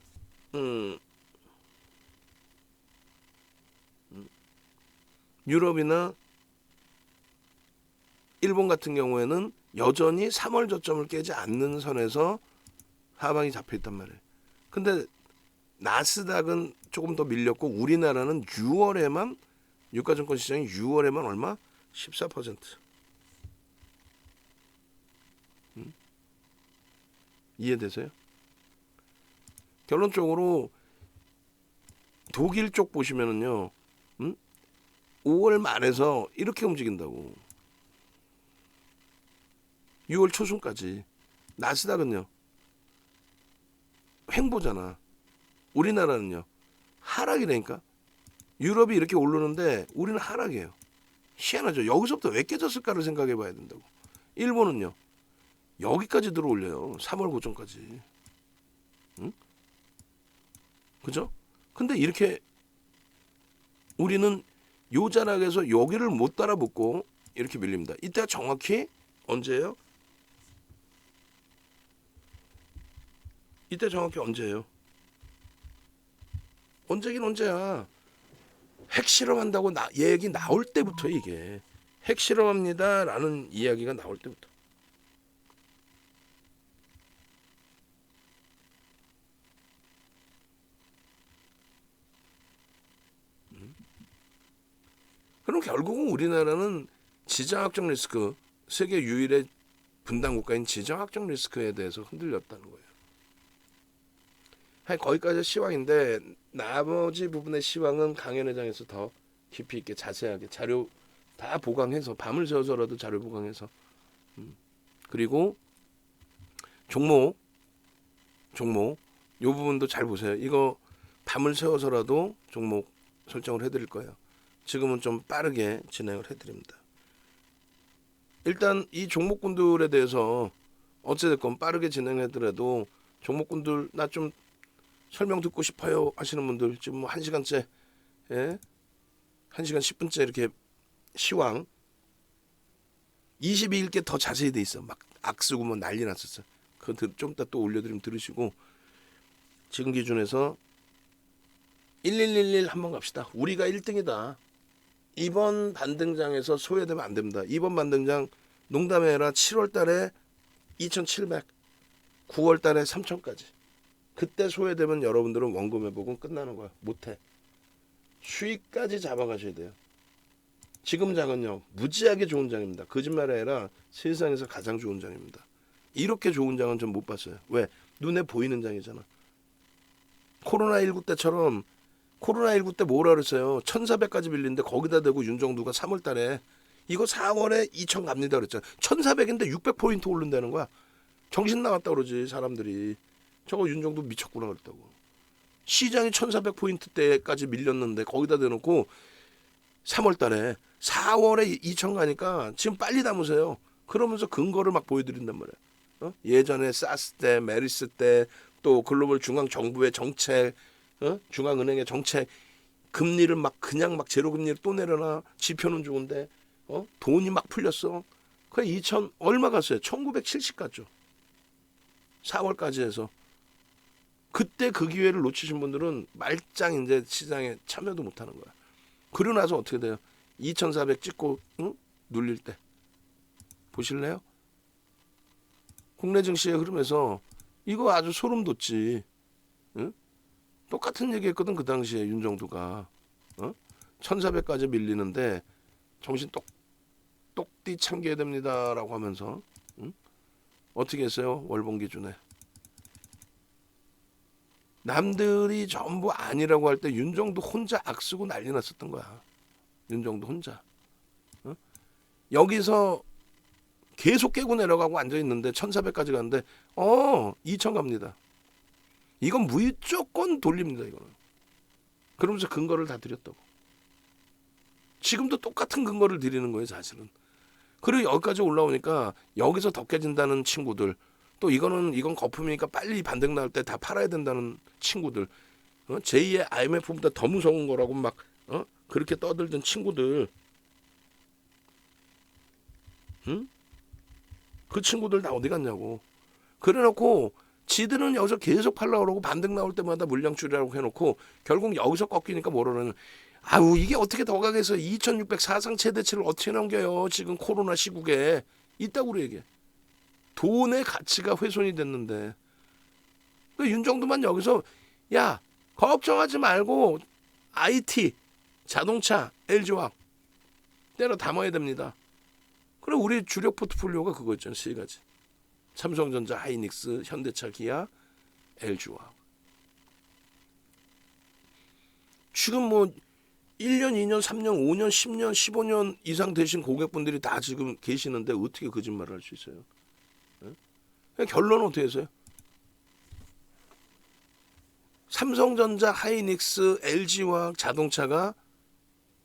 유럽이나 일본 같은 경우에는 여전히 3월 저점을 깨지 않는 선에서 하방이 잡혀 있단 말이에요. 근데 나스닥은 조금 더 밀렸고 우리나라는 6월에만 유가증권 시장이 6월에만 얼마? 14%. 이해되세요? 결론적으로 독일 쪽 보시면은요, 5월 말에서 이렇게 움직인다고. 6월 초순까지. 나스닥은요, 횡보잖아. 우리나라는요, 하락이라니까. 유럽이 이렇게 오르는데 우리는 하락이에요. 희한하죠. 여기서부터 왜 깨졌을까를 생각해 봐야 된다고. 일본은요, 여기까지 들어올려요. 3월 고점까지. 응? 그죠? 근데 이렇게 우리는 요 자락에서 여기를 못 따라붙고 이렇게 밀립니다. 이때가 정확히 언제예요? 이때 정확히 언제예요? 언제긴 언제야. 핵실험한다고 얘기 나올 때부터 이게 핵실험합니다라는 이야기가 나올 때부터. 그럼 결국은 우리나라는 지정학적 리스크, 세계 유일의 분단 국가인 지정학적 리스크에 대해서 흔들렸다는 거예요. 거기까지 시황인데 나머지 부분의 시황은 강연 회장에서 더 깊이 있게 자세하게 자료 다 보강해서 밤을 새워서라도 자료 보강해서 그리고 종목 요 부분도 잘 보세요. 이거 밤을 새워서라도 종목 설정을 해드릴 거예요. 지금은 좀 빠르게 진행을 해드립니다. 일단 이 종목군들에 대해서 어찌됐건 빠르게 진행해더라도 종목군들 나 좀 설명 듣고 싶어요 하시는 분들 지금 뭐 1시간째 1시간 10분째 이렇게 시황 22일께 더 자세히 돼 있어. 막 악쓰고 뭐 난리 났었어. 그거 좀 이따 또 올려드리면 들으시고 지금 기준에서 1111 한번 갑시다. 우리가 1등이다. 이번 반등장에서 소외되면 안 됩니다. 이번 반등장 농담해라. 7월 달에 2,700 9월 달에 3,000까지 그때 소외되면 여러분들은 원금 회복은 끝나는 거야. 못해. 수익까지 잡아가셔야 돼요. 지금 장은요 무지하게 좋은 장입니다. 거짓말이 아니라 세상에서 가장 좋은 장입니다. 이렇게 좋은 장은 전 못 봤어요. 왜? 눈에 보이는 장이잖아. 코로나19 때처럼 코로나19 때 뭐라 그랬어요? 1,400까지 밀리는데 거기다 대고 윤정두가 3월 달에 이거 4월에 2,000 갑니다 그랬잖아. 1,400인데 600포인트 오른다는 거야. 정신 나갔다 그러지 사람들이. 저거 윤정두 미쳤구나 그랬다고. 시장이 1,400포인트 때까지 밀렸는데 거기다 대놓고 3월 달에 4월에 2,000 가니까 지금 빨리 담으세요. 그러면서 근거를 막 보여드린단 말이야. 예전에 사스 때, 메리스 때, 또 글로벌 중앙 정부의 정책, 중앙은행의 정책, 금리를 막 그냥 막 제로 금리를 또 내려놔. 지표는 좋은데, 돈이 막 풀렸어. 그 2,000 얼마 갔어요? 1,970 갔죠. 4월까지 해서. 그때 그 기회를 놓치신 분들은 말짱 이제 시장에 참여도 못하는 거야. 그러고 나서 어떻게 돼요? 2,400 찍고 눌릴 때 보실래요? 국내 증시의 흐름에서 이거 아주 소름 돋지. 응? 똑같은 얘기했거든 그 당시에 윤정두가 1,400까지 밀리는데 정신 똑띠 참겨야 됩니다라고 하면서 어떻게 했어요? 월봉 기준에 남들이 전부 아니라고 할 때 윤정두 혼자 악쓰고 난리 났었던 거야. 윤정두 혼자. 여기서 계속 깨고 내려가고 앉아있는데 1,400까지 가는데 2,000 갑니다. 이건 무조건 돌립니다. 이거는. 그러면서 근거를 다 드렸다고. 지금도 똑같은 근거를 드리는 거예요. 사실은. 그리고 여기까지 올라오니까 여기서 더 깨진다는 친구들, 또 이건 거품이니까 빨리 반등 나올 때 다 팔아야 된다는 친구들, 제2의 IMF보다 더 무서운 거라고 막 그렇게 떠들던 친구들, 응? 그 친구들 다 어디 갔냐고. 그래놓고 지들은 여기서 계속 팔려고 그러고 반등 나올 때마다 물량 줄이라고 해놓고 결국 여기서 꺾이니까 뭐라는, 아우 이게 어떻게 더 가겠어. 2600 사상 최대치를 어떻게 넘겨요. 지금 코로나 시국에 있다고 그래. 이게 돈의 가치가 훼손이 됐는데, 그 윤정두만 여기서 야 걱정하지 말고 IT, 자동차, LG화학 때려 담아야 됩니다. 그래 우리 주력 포트폴리오가 그거 있잖아. 세 가지. 삼성전자, 하이닉스, 현대차, 기아, LG화학. 지금 뭐 1년, 2년, 3년, 5년, 10년, 15년 이상 되신 고객분들이 다 지금 계시는데 어떻게 거짓말을 할 수 있어요? 결론은 어떻게 해서요? 삼성전자, 하이닉스, LG화학, 자동차가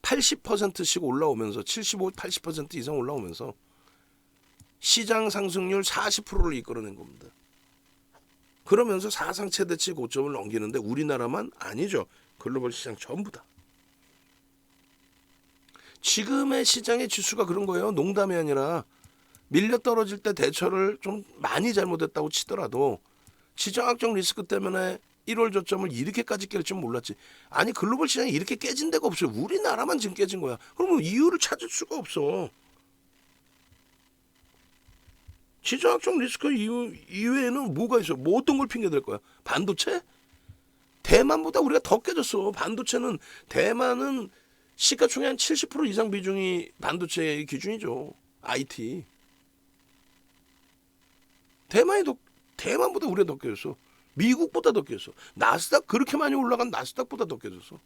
80%씩 올라오면서 75, 80% 이상 올라오면서 시장 상승률 40%를 이끌어낸 겁니다. 그러면서 사상 최대치 고점을 넘기는데 우리나라만 아니죠. 글로벌 시장 전부 다. 지금의 시장의 지수가 그런 거예요. 농담이 아니라 밀려 떨어질 때 대처를 좀 많이 잘못했다고 치더라도 지정학적 리스크 때문에 1월 저점을 이렇게까지 깰 줄 몰랐지. 아니 글로벌 시장이 이렇게 깨진 데가 없어요. 우리나라만 지금 깨진 거야. 그러면 이유를 찾을 수가 없어. 지정학적 리스크 이외에는 뭐가 있어? 뭐 어떤 걸 핑계 댈 거야? 반도체? 대만보다 우리가 더 깨졌어. 반도체는 대만은 시가총액 한 70% 이상 비중이 반도체의 기준이죠. IT. 대만보다 우리가 더 깨졌어. 미국보다 더 깨졌어. 나스닥 그렇게 많이 올라간 나스닥보다 더 깨졌어.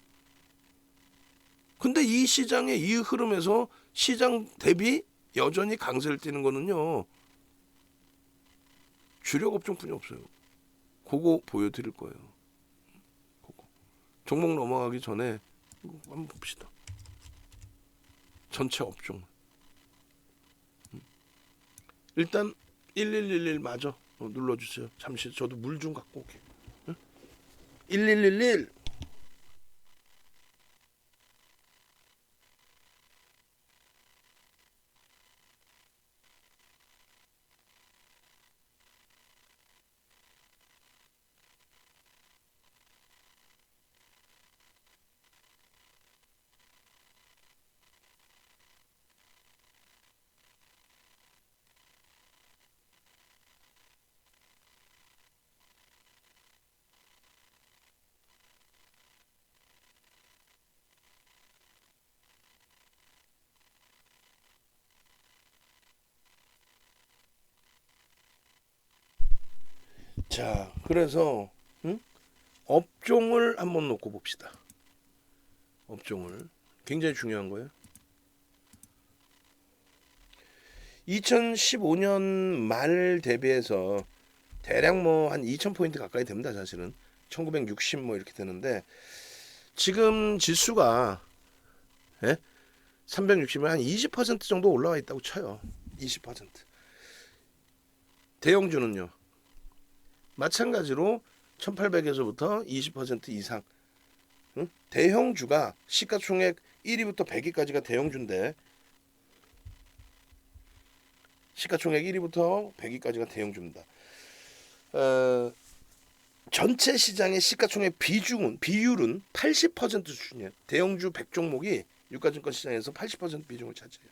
근데 이 시장의 이 흐름에서 시장 대비 여전히 강세를 띠는 거는요. 주력 업종뿐이 없어요. 그거 보여드릴 거예요. 그거. 종목 넘어가기 전에 이거 한번 봅시다. 전체 업종. 일단 1111 맞아. 눌러주세요. 잠시 저도 물 좀 갖고 올게. 1111. 자, 그래서 업종을 한번 놓고 봅시다. 업종을 굉장히 중요한 거예요. 2015년 말 대비해서 대략 뭐 한 2,000포인트 가까이 됩니다. 사실은 1960 뭐 이렇게 되는데 지금 지수가 360은 한 20% 정도 올라와 있다고 쳐요. 20%. 대형주는요. 마찬가지로 1800에서부터 20% 이상. 대형주가 시가총액 1위부터 100위까지가 대형주인데 시가총액 1위부터 100위까지가 대형주입니다. 전체 시장의 시가총액 비율은 80% 수준이에요. 대형주 100종목이 유가증권 시장에서 80% 비중을 차지해요.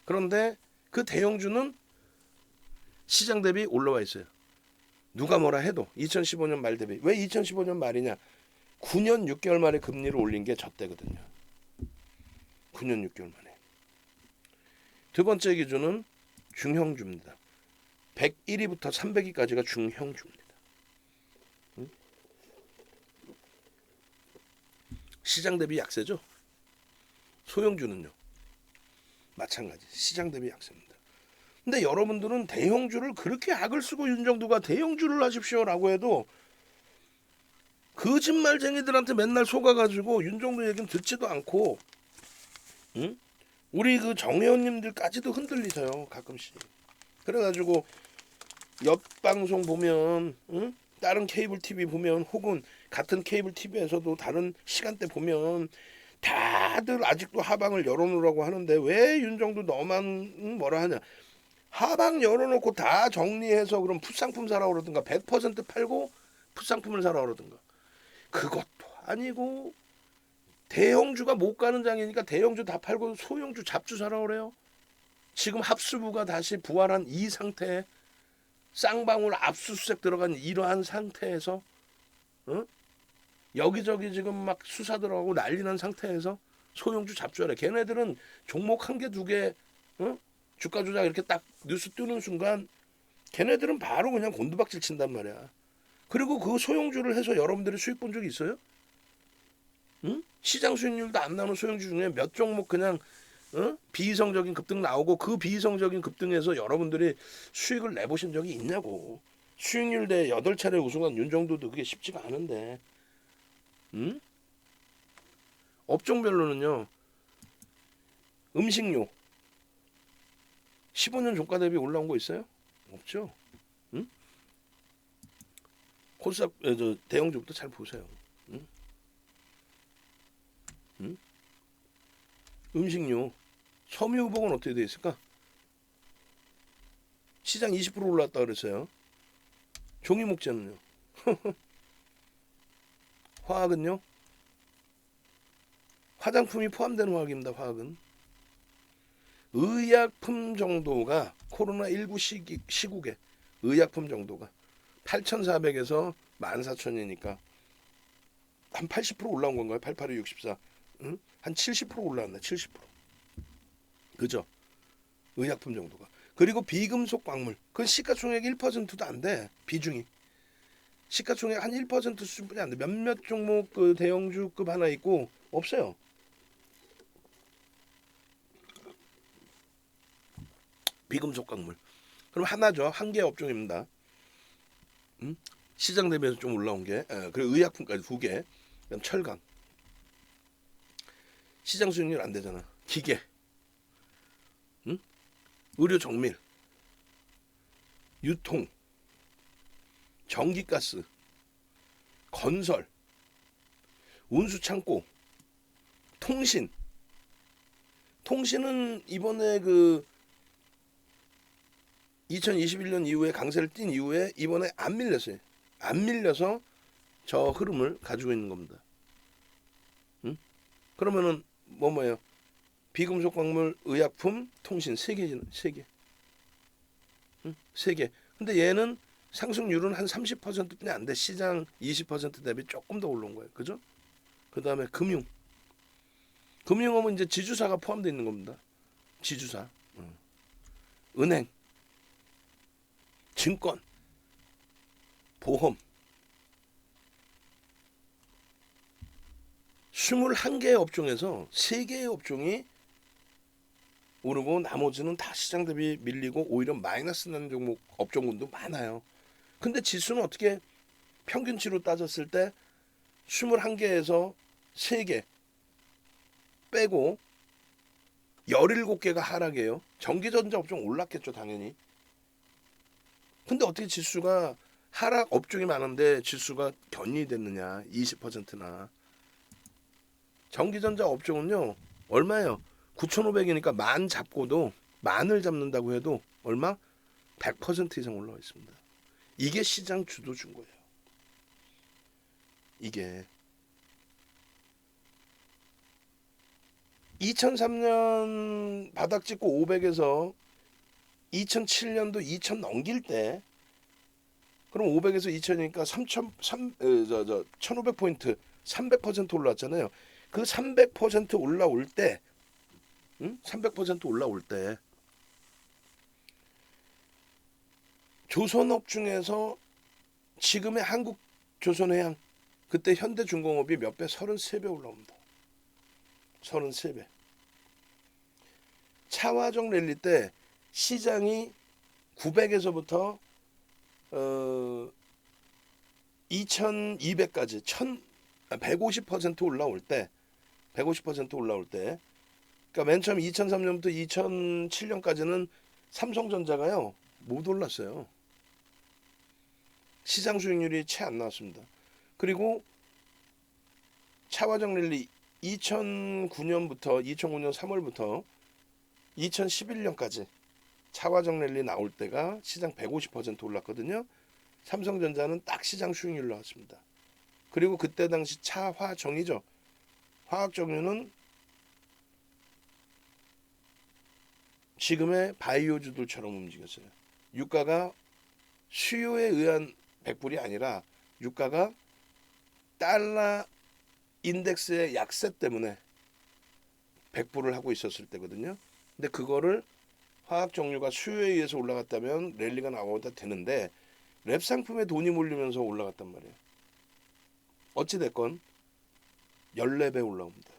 그런데 그 대형주는 시장 대비 올라와 있어요. 누가 뭐라 해도 2015년 말 대비. 왜 2015년 말이냐? 9년 6개월 만에 금리를 올린 게 저때거든요. 9년 6개월 만에. 두 번째 기준은 중형주입니다. 101위부터 300위까지가 중형주입니다. 시장 대비 약세죠. 소형주는요. 마찬가지. 시장 대비 약세입니다. 근데 여러분들은 대형주를 그렇게 악을 쓰고 윤정두가 대형주를 하십시오라고 해도 거짓말쟁이들한테 맨날 속아가지고 윤정두 얘기는 듣지도 않고 우리 그 정회원님들까지도 흔들리세요 가끔씩. 그래가지고 옆 방송 보면, 응? 다른 케이블 TV 보면, 혹은 같은 케이블 TV에서도 다른 시간대 보면 다들 아직도 하방을 열어놓으라고 하는데 왜 윤정도 너만 뭐라 하냐. 하방 열어놓고 다 정리해서 그럼 풋상품 사라 그러든가 100% 팔고 풋상품을 사라 그러든가. 그것도 아니고 대형주가 못 가는 장이니까 대형주 다 팔고 소형주 잡주 사라 그래요. 지금 합수부가 다시 부활한 이 상태에 쌍방울 압수수색 들어간 이러한 상태에서, 어? 여기저기 지금 막 수사 들어가고 난리 난 상태에서 소형주 잡주하래. 걔네들은 종목 한 개, 두 개, 어? 주가 조작 이렇게 딱 뉴스 뜨는 순간 걔네들은 바로 그냥 곤두박질 친단 말이야. 그리고 그 소형주를 해서 여러분들이 수익 본 적이 있어요? 응? 시장 수익률도 안 나오는 소형주 중에 몇 종목 그냥, 비이성적인 급등 나오고 그 비이성적인 급등에서 여러분들이 수익을 내보신 적이 있냐고. 수익률 대 8차례 우승한 윤정도도 그게 쉽지가 않은데. 응? 업종별로는요. 음식료 15년 종가 대비 올라온 거 있어요? 없죠. 응? 코스닥 대형주부터 잘 보세요. 응? 응? 음식료 섬유유복은 어떻게 돼 있을까? 시장 20% 올랐다 그랬어요. 종이목재는요? 화학은요? 화장품이 포함되는 화학입니다. 화학은 의약품 정도가 코로나19 시국에 의약품 정도가 8,400에서 14,000이니까 한 80% 올라온 건가요? 88이 64. 응? 한 70% 올라왔네. 70%. 그죠? 의약품 정도가. 그리고 비금속 광물. 그건 시가총액 1%도 안 돼. 비중이. 시가총액 한 1% 수준뿐이 안 돼. 몇몇 종목 그 대형주급 하나 있고 없어요. 비금속 광물. 그럼 하나죠. 한 개 업종입니다. 시장 대비해서 좀 올라온 게. 그리고 의약품까지 두 개. 그다음 철강. 시장 수익률 안 되잖아. 기계. 응? 의료 정밀. 유통. 전기가스. 건설. 운수창고. 통신. 통신은 이번에 그 2021년 이후에 강세를 띈 이후에 이번에 안 밀렸어요. 안 밀려서 저 흐름을 가지고 있는 겁니다. 응? 그러면은 뭐예요? 비금속 광물, 의약품, 통신 세 개지, 세 개. 응? 세 개. 근데 얘는 상승률은 한 30%뿐이 안 돼. 시장 20% 대비 조금 더 올라온 거예요. 그죠? 그다음에 금융. 금융업은 이제 지주사가 포함되어 있는 겁니다. 지주사. 은행, 증권, 보험. 21개의 업종에서 3개의 업종이 오르고 나머지는 다 시장 대비 밀리고 오히려 마이너스 나는 종목 업종군도 많아요. 근데 지수는 어떻게 평균치로 따졌을 때 21개에서 3개 빼고 17개가 하락이에요. 전기전자 업종 올랐겠죠, 당연히. 근데 어떻게 지수가 하락 업종이 많은데 지수가 견인됐느냐? 20%나. 전기전자 업종은요. 얼마예요? 9,500이니까 만 잡고도 만을 잡는다고 해도 얼마? 100% 이상 올라와 있습니다. 이게 시장 주도주인 거예요. 이게 2003년 바닥 찍고 500에서 2007년도 2000 넘길 때 그럼 500에서 2000이니까 1500포인트 300% 올라왔잖아요. 그 300% 올라올 때 300% 올라올 때 조선업 중에서 지금의 한국조선해양 그때 현대중공업이 몇 배? 33배 올라옵니다. 33배. 차화정 랠리 때 시장이 900에서부터 2200까지 150% 올라올 때 150% 올라올 때 그러니까 맨 처음 2003년부터 2007년까지는 삼성전자가요 못 올랐어요. 시장 수익률이 채 안 나왔습니다. 그리고 차화정 랠리 2009년부터 2009년 3월부터 2011년까지 차화정 랠리 나올 때가 시장 150% 올랐거든요. 삼성전자는 딱 시장 수익률 나왔습니다. 그리고 그때 당시 차화정이죠. 화학정유는 지금의 바이오주들처럼 움직였어요. 유가가 수요에 의한 백불이 아니라 유가가 달러 인덱스의 약세 때문에 백불을 하고 있었을 때거든요. 근데 그거를 화학 종류가 수요에 의해서 올라갔다면 랠리가 나오다 되는데 랩 상품에 돈이 몰리면서 올라갔단 말이에요. 어찌 됐건 14배 올라옵니다.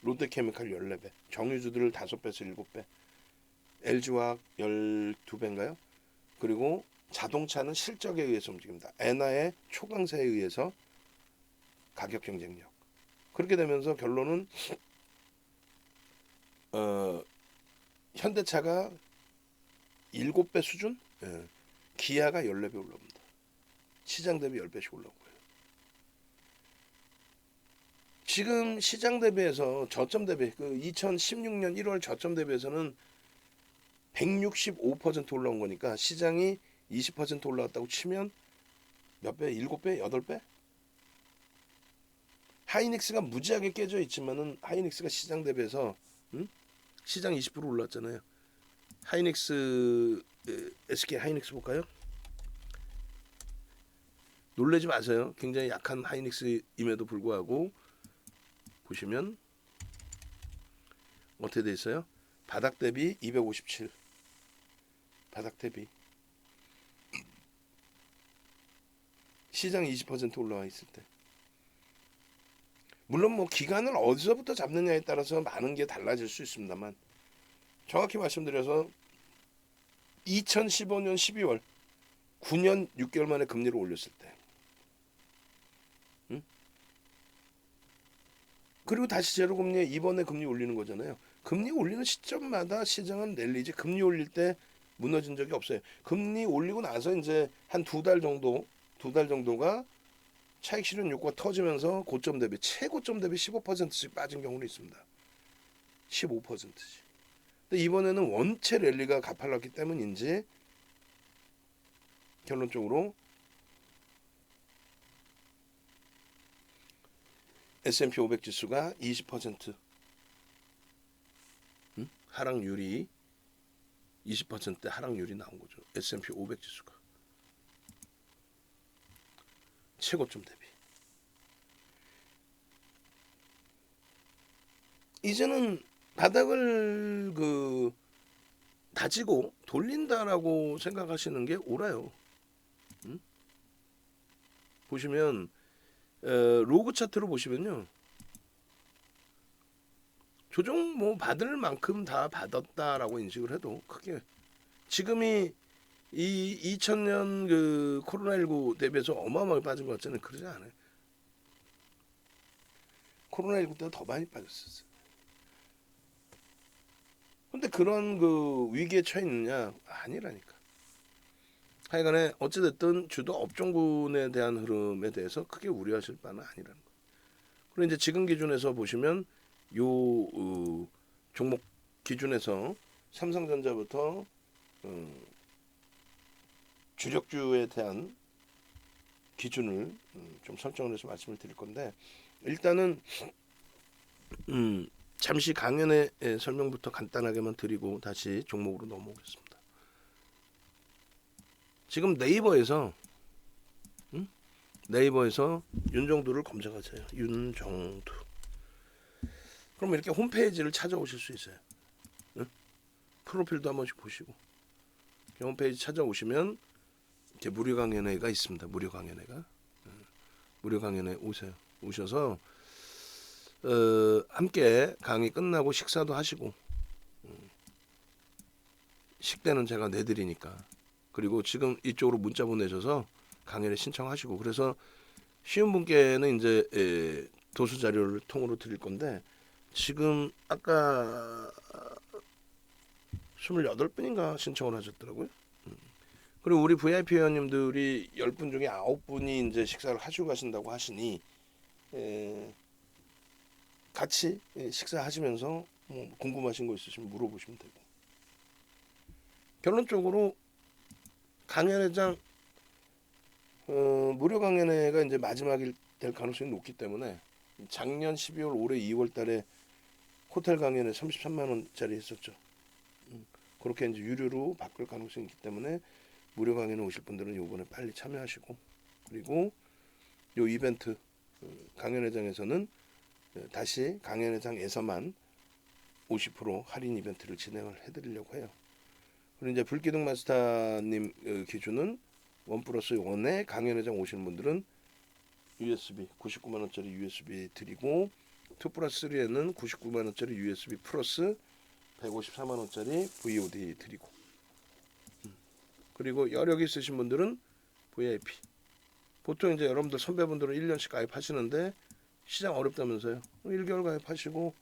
롯데케미칼 14배, 정유주들을 5배에서 7배, LG화학 12배인가요? 그리고 자동차는 실적에 의해서 움직입니다. 엔화의 초강세에 의해서 가격 경쟁력. 그렇게 되면서 결론은 현대차가 7배 수준? 예. 기아가 14배 올라옵니다. 시장 대비 10배씩 올라온 거예요. 지금 시장 대비해서 저점 대비 그 2016년 1월 저점 대비해서는 165% 올라온 거니까 시장이 20% 올라왔다고 치면 몇 배? 7배? 8배? 하이닉스가 무지하게 깨져 있지만은 하이닉스가 시장 대비해서 시장 20% 올랐잖아요. 하이닉스 SK 하이닉스 볼까요? 놀라지 마세요. 굉장히 약한 하이닉스임에도 불구하고 보시면 어떻게 돼 있어요? 바닥 대비 257. 바닥 대비 시장 20% 올라와 있을 때. 물론 뭐 기간을 어디서부터 잡느냐에 따라서 많은 게 달라질 수 있습니다만 정확히 말씀드려서 2015년 12월 9년 6개월 만에 금리를 올렸을 때 그리고 다시 제로금리에 이번에 금리 올리는 거잖아요. 금리 올리는 시점마다 시장은 랠리지 금리 올릴 때 무너진 적이 없어요. 금리 올리고 나서 이제 한 2달 정도가 차익 실현 욕구가 터지면서 고점 대비 최고점 대비 15%씩 빠진 경우도 있습니다. 15%씩. 근데 이번에는 원체 랠리가 가팔랐기 때문인지 결론적으로 S&P 500 지수가 20% 하락률이 20% 하락률이 나온 거죠. S&P 500 지수가 최고점 대비. 이제는 바닥을 다지고 돌린다라고 생각하시는 게 옳아요. 보시면 로그 차트로 보시면요. 조정 뭐 받을 만큼 다 받았다라고 인식을 해도 크게 지금이 이 2000년 그 코로나19 대비해서 어마어마하게 빠진 것 같잖아요. 그러지 않아요. 코로나19 때가 더 많이 빠졌었어요. 근데 그런 그 위기에 처해 있느냐? 아니라니까. 하여간에 어찌됐든 주도 업종군에 대한 흐름에 대해서 크게 우려하실 바는 아니라는 거. 그리고 이제 지금 기준에서 보시면 요 종목 기준에서 삼성전자부터 주력주에 대한 기준을 좀 설정을 해서 말씀을 드릴 건데 일단은 잠시 강연의 설명부터 간단하게만 드리고 다시 종목으로 넘어오겠습니다. 지금 네이버에서 윤정두를 검색하세요. 윤정두. 그럼 이렇게 홈페이지를 찾아오실 수 있어요. 프로필도 한 번씩 보시고 홈페이지 찾아오시면 이렇게 무료 강연회가 있습니다. 무료 강연회가 무료 강연회 오세요. 오셔서 함께 강의 끝나고 식사도 하시고 식대는 제가 내드리니까 그리고 지금 이쪽으로 문자 보내셔서 강연에 신청하시고 그래서 쉬운 분께는 이제 도수 자료를 통으로 드릴 건데 지금 아까 28분인가 신청을 하셨더라고요. 그리고 우리 VIP 회원님들이 10분 중에 9분이 이제 식사를 하시고 가신다고 하시니 같이 식사하시면서 뭐 궁금하신 거 있으시면 물어보시면 되고. 결론적으로 강연회장 무료 강연회가 이제 마지막일 될 가능성이 높기 때문에 작년 12월 올해 2월 달에 호텔 강연회 33만 원짜리 했었죠. 그렇게 이제 유료로 바꿀 가능성이 있기 때문에 무료 강연회 오실 분들은 요번에 빨리 참여하시고, 그리고 요 이벤트 강연회장에서는 다시 강연회장에서만 50% 할인 이벤트를 진행을 해드리려고 해요. 그리고 이제 불기둥 마스터님 기준은 1+1에 강연회장 오시는 분들은 USB 99만 원짜리 USB 드리고, 2+3에는 99만 원짜리 USB 플러스 154만 원짜리 VOD 드리고, 그리고 여력 있으신 분들은 VIP. 보통 이제 여러분들 선배분들은 1년씩 가입하시는데 시장 어렵다면서요. 1개월 가입하시고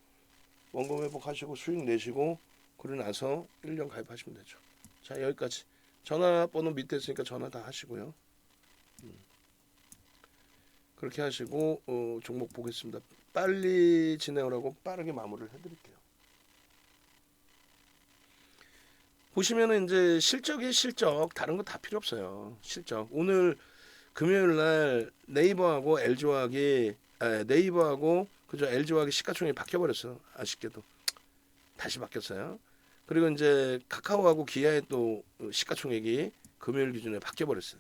원금 회복하시고 수익 내시고 그러고 나서 1년 가입하시면 되죠. 자, 여기까지. 전화번호 밑에 있으니까 전화 다 하시고요. 그렇게 하시고 종목 보겠습니다. 빨리 진행을 하고 빠르게 마무리를 해드릴게요. 보시면은 이제 실적이 실적, 다른 거 다 필요 없어요. 실적. 오늘 금요일 날 네이버하고 LG화학이 네이버하고 그죠, LG화학이 시가총액이 바뀌어 버렸어. 아쉽게도 다시 바뀌었어요. 그리고 이제 카카오하고 기아의 또 시가총액이 금요일 기준에 바뀌어 버렸어요.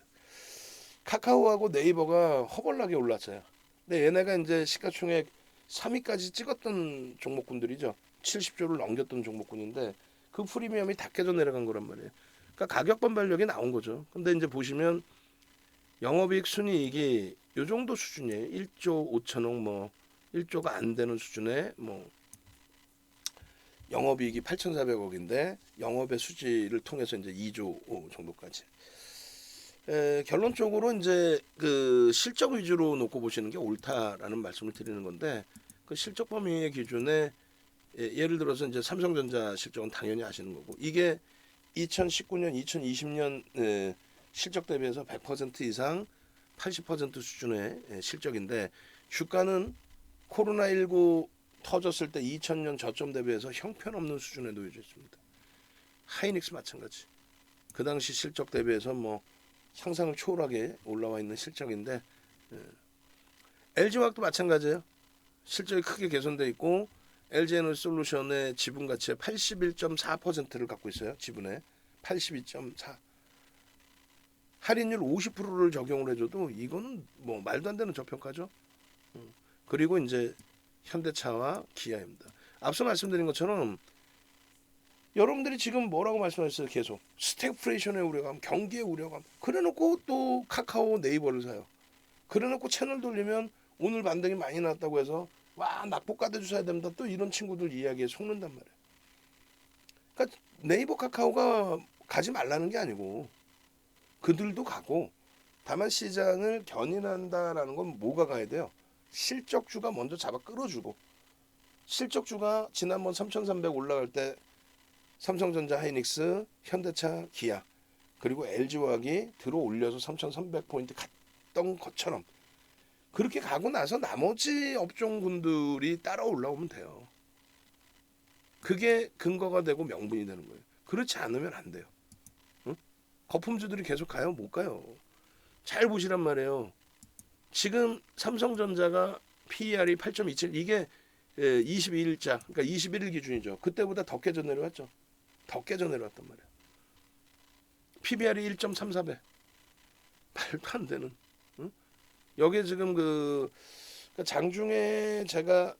카카오하고 네이버가 허벌나게 올랐어요. 근데 얘네가 이제 시가총액 3위까지 찍었던 종목군들이죠. 70조를 넘겼던 종목군인데 그 프리미엄이 다 깨져 내려간 거란 말이에요. 그러니까 가격 반발력이 나온 거죠. 근데 이제 보시면 영업이익 순이익이 요 정도 수준이에요. 1조 5천억 뭐 1조가 안 되는 수준의 뭐 영업이익이 8,400억인데 영업의 수지를 통해서 이제 2조 정도까지. 결론적으로 이제 그 실적 위주로 놓고 보시는 게 옳다라는 말씀을 드리는 건데, 그 실적 범위의 기준에 예를 들어서 이제 삼성전자 실적은 당연히 아시는 거고, 이게 2019년, 2020년 실적 대비해서 100% 이상 80% 수준의 실적인데, 주가는 코로나19 터졌을 때 2000년 저점 대비해서 형편없는 수준에 놓여져 있습니다. 하이닉스 마찬가지. 그 당시 실적 대비해서 뭐 상상을 초월하게 올라와 있는 실적인데, LG화학도 마찬가지예요. 실적이 크게 개선돼 있고 LG에너지솔루션의 지분 가치의 81.4%를 갖고 있어요. 지분의 82.4. 할인율 50%를 적용을 해줘도 이거는 뭐 말도 안 되는 저평가죠. 그리고 이제 현대차와 기아입니다. 앞서 말씀드린 것처럼 여러분들이 지금 뭐라고 말씀하셨어요? 계속 스태그플레이션의 우려감, 경기의 우려감. 그래놓고 또 카카오, 네이버를 사요. 그래놓고 채널 돌리면 오늘 반등이 많이 났다고 해서 와, 낙폭 가둬주셔야 됩니다. 또 이런 친구들 이야기에 속는단 말이에요. 그러니까 네이버, 카카오가 가지 말라는 게 아니고 그들도 가고, 다만 시장을 견인한다라는 건 뭐가 가야 돼요? 실적주가 먼저 잡아 끌어주고, 실적주가 지난번 3,300 올라갈 때 삼성전자, 하이닉스, 현대차, 기아 그리고 LG화학이 들어 올려서 3,300포인트 갔던 것처럼 그렇게 가고 나서 나머지 업종군들이 따라 올라오면 돼요. 그게 근거가 되고 명분이 되는 거예요. 그렇지 않으면 안 돼요. 응? 거품주들이 계속 가요? 못 가요. 잘 보시란 말이에요. 지금 삼성전자가 PER이 8.27, 이게 22일자, 그러니까 21일 기준이죠. 그때보다 더 깨져 내려왔죠. 더 깨져 내려왔단 말이에요. PBR이 1.34배. 말도 안 되는. 응? 여기에 지금 장중에 제가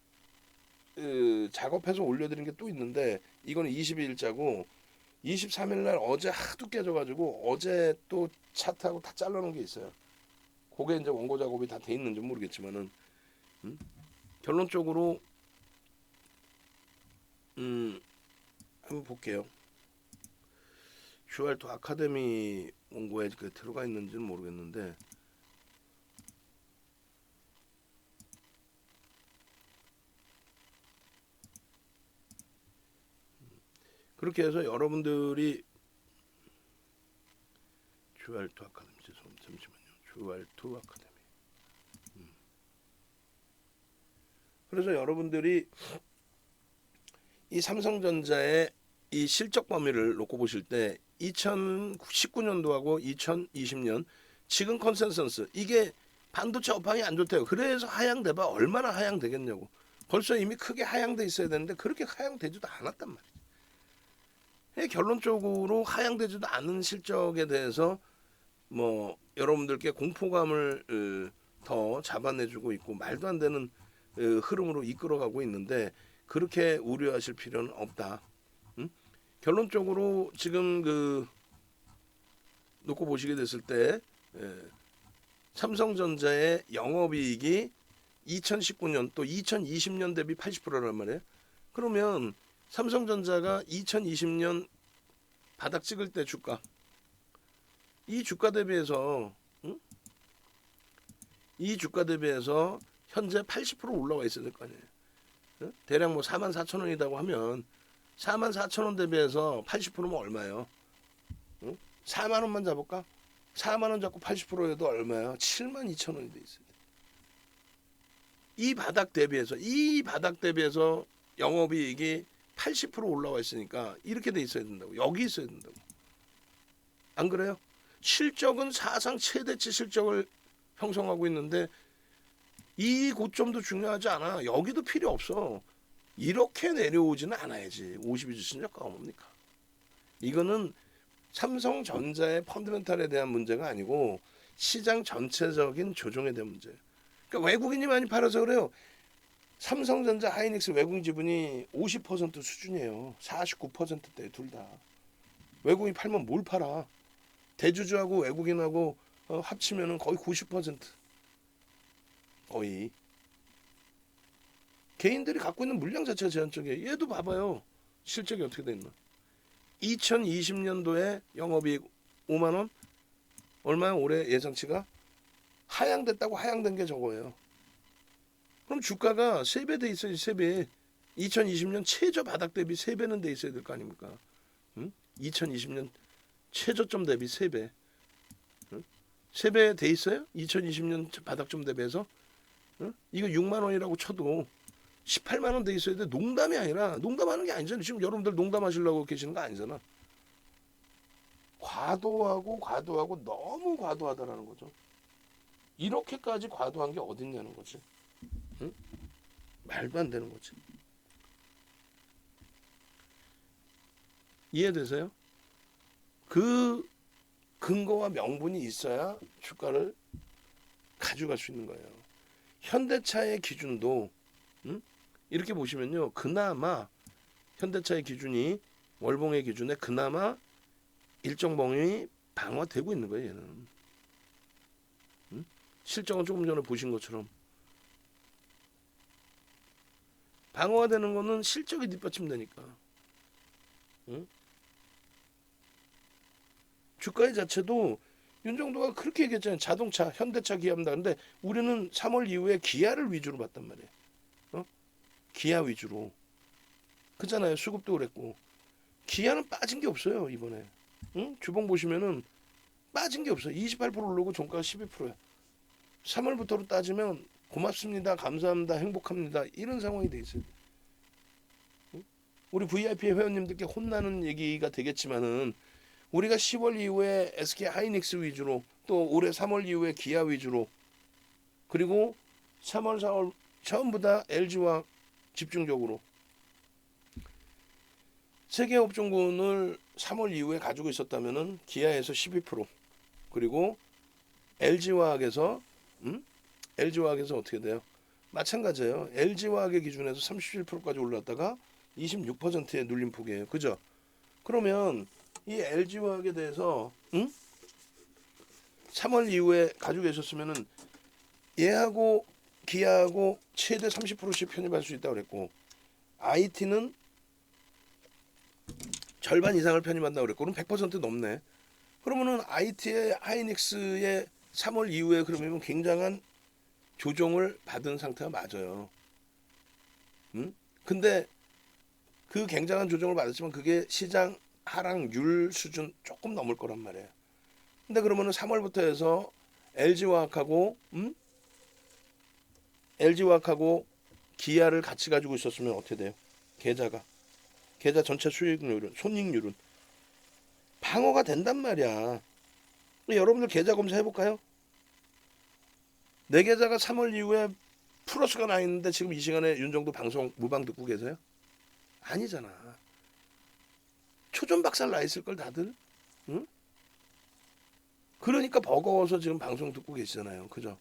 작업해서 올려드린 게 또 있는데, 이거는 22일자고 23일 날 어제 하도 깨져가지고 어제 또 차트하고 다 잘라놓은 게 있어요. 그게 이제 원고 작업이 다 돼 있는지 모르겠지만은 결론적으로 한번 볼게요. 슈알토 아카데미 원고에 그 들어가 있는지는 모르겠는데, 그렇게 해서 여러분들이 주알투 아카데미 죄송합니다. 잠시만요. 주알투 아카데미. 그래서 여러분들이 이 삼성전자의 이 실적 범위를 놓고 보실 때 2019년도하고 2020년 지금 컨센서스 이게 반도체 업황이 안 좋대요. 그래서 하향돼봐 얼마나 하향되겠냐고. 벌써 이미 크게 하향돼 있어야 되는데 그렇게 하향되지도 않았단 말이에요. 결론적으로 하향되지도 않은 실적에 대해서 뭐 여러분들께 공포감을 더 잡아내주고 있고 말도 안 되는 흐름으로 이끌어가고 있는데 그렇게 우려하실 필요는 없다. 결론적으로 지금 놓고 보시게 됐을 때 삼성전자의 영업이익이 2019년 또 2020년 대비 80%란 말이에요. 그러면 삼성전자가 2020년 바닥 찍을 때 주가 이 주가 대비해서 이 주가 대비해서 현재 80% 올라와 있어야 될 거 아니에요. 대략 뭐 44,000원이라고 하면 44,000원 대비해서 80%면 얼마예요? 4만 원만 잡을까? 4만 원 잡고 80%에도 얼마예요? 72,000원이 돼 있어요. 이 바닥 대비해서 영업이익이 80% 올라와 있으니까 이렇게 돼 있어야 된다고. 여기 있어야 된다고. 안 그래요? 실적은 사상 최대치 실적을 형성하고 있는데 이 고점도 중요하지 않아. 여기도 필요 없어. 이렇게 내려오지는 않아야지. 52주 신저가가 뭡니까? 이거는 삼성전자의 펀드멘탈에 대한 문제가 아니고 시장 전체적인 조정에 대한 문제예요. 그러니까 외국인이 많이 팔아서 그래요. 삼성전자, 하이닉스 외국인 지분이 50% 수준이에요. 49%대 둘 다. 외국인이 팔면 뭘 팔아? 대주주하고 외국인하고 합치면 거의 90% 거의. 개인들이 갖고 있는 물량 자체가 제한적이에요. 얘도 봐봐요. 실적이 어떻게 돼 있나. 2020년도에 영업이익 5만 원? 얼마야 올해 예상치가? 하향됐다고 하향된 게 저거예요. 그럼 주가가 3배 돼 있어야지 3배. 2020년 최저 바닥 대비 3배는 돼 있어야 될 거 아닙니까? 2020년 최저점 대비 3배. 3배 돼 있어요? 2020년 바닥점 대비해서? 이거 6만 원이라고 쳐도 18만 원 돼 있어야 돼. 농담이 아니라 농담하는 게 아니잖아요. 지금 여러분들 농담하시려고 계시는 거 아니잖아. 과도하고 너무 과도하다라는 거죠. 이렇게까지 과도한 게 어딨냐는 거지. 응? 말도 안 되는 거지. 이해되세요? 그 근거와 명분이 있어야 주가를 가져갈 수 있는 거예요. 현대차의 기준도 이렇게 보시면요. 그나마 현대차의 기준이 월봉의 기준에 그나마 일정 범위 방어되고 있는 거예요. 얘는. 실적은 조금 전에 보신 것처럼 방어가 되는 거는 실적이 뒷받침되니까. 주가의 자체도 윤정도가 그렇게 얘기했잖아요. 자동차, 현대차, 기아입니다. 근데 우리는 3월 이후에 기아를 위주로 봤단 말이에요. 기아 위주로. 그잖아요. 수급도 그랬고. 기아는 빠진 게 없어요. 이번에. 주봉 보시면은 빠진 게 없어요. 28% 오르고 종가가 12%야. 3월부터로 따지면 고맙습니다. 감사합니다. 행복합니다. 이런 상황이 돼 있어요. 우리 VIP 회원님들께 혼나는 얘기가 되겠지만은 우리가 10월 이후에 SK 하이닉스 위주로 또 올해 3월 이후에 기아 위주로 그리고 3월 4월 전부 다 LG와 집중적으로 세계 업종군을 3월 이후에 가지고 있었다면은 기아에서 12% 그리고 LG화학에서 LG화학에서 어떻게 돼요? 마찬가지예요. LG화학의 기준에서 37%까지 올랐다가 26%의 눌림폭이에요. 그죠? 그러면 이 LG화학에 대해서 3월 이후에 가지고 계셨으면은 얘하고 기아하고 최대 30%씩 편입할 수 있다고 그랬고 IT는 절반 이상을 편입한다고 그랬고 그럼 100% 넘네. 그러면은 IT의 하이닉스의 3월 이후에 그러면 굉장한 조정을 받은 상태가 맞아요. 근데 그 굉장한 조정을 받았지만 그게 시장 하락률 수준 조금 넘을 거란 말이에요. 근데 그러면은 3월부터 해서 LG화학하고 LG화학하고 기아를 같이 가지고 있었으면 어떻게 돼요? 계좌 전체 수익률은 손익률은 방어가 된단 말이야. 여러분들 계좌 검사 해볼까요? 내 계좌가 3월 이후에 플러스가 나 있는데 지금 이 시간에 윤정도 방송 무방 듣고 계세요? 아니잖아. 초전박살 나 있을 걸 다들. 응? 그러니까 버거워서 지금 방송 듣고 계시잖아요. 그죠?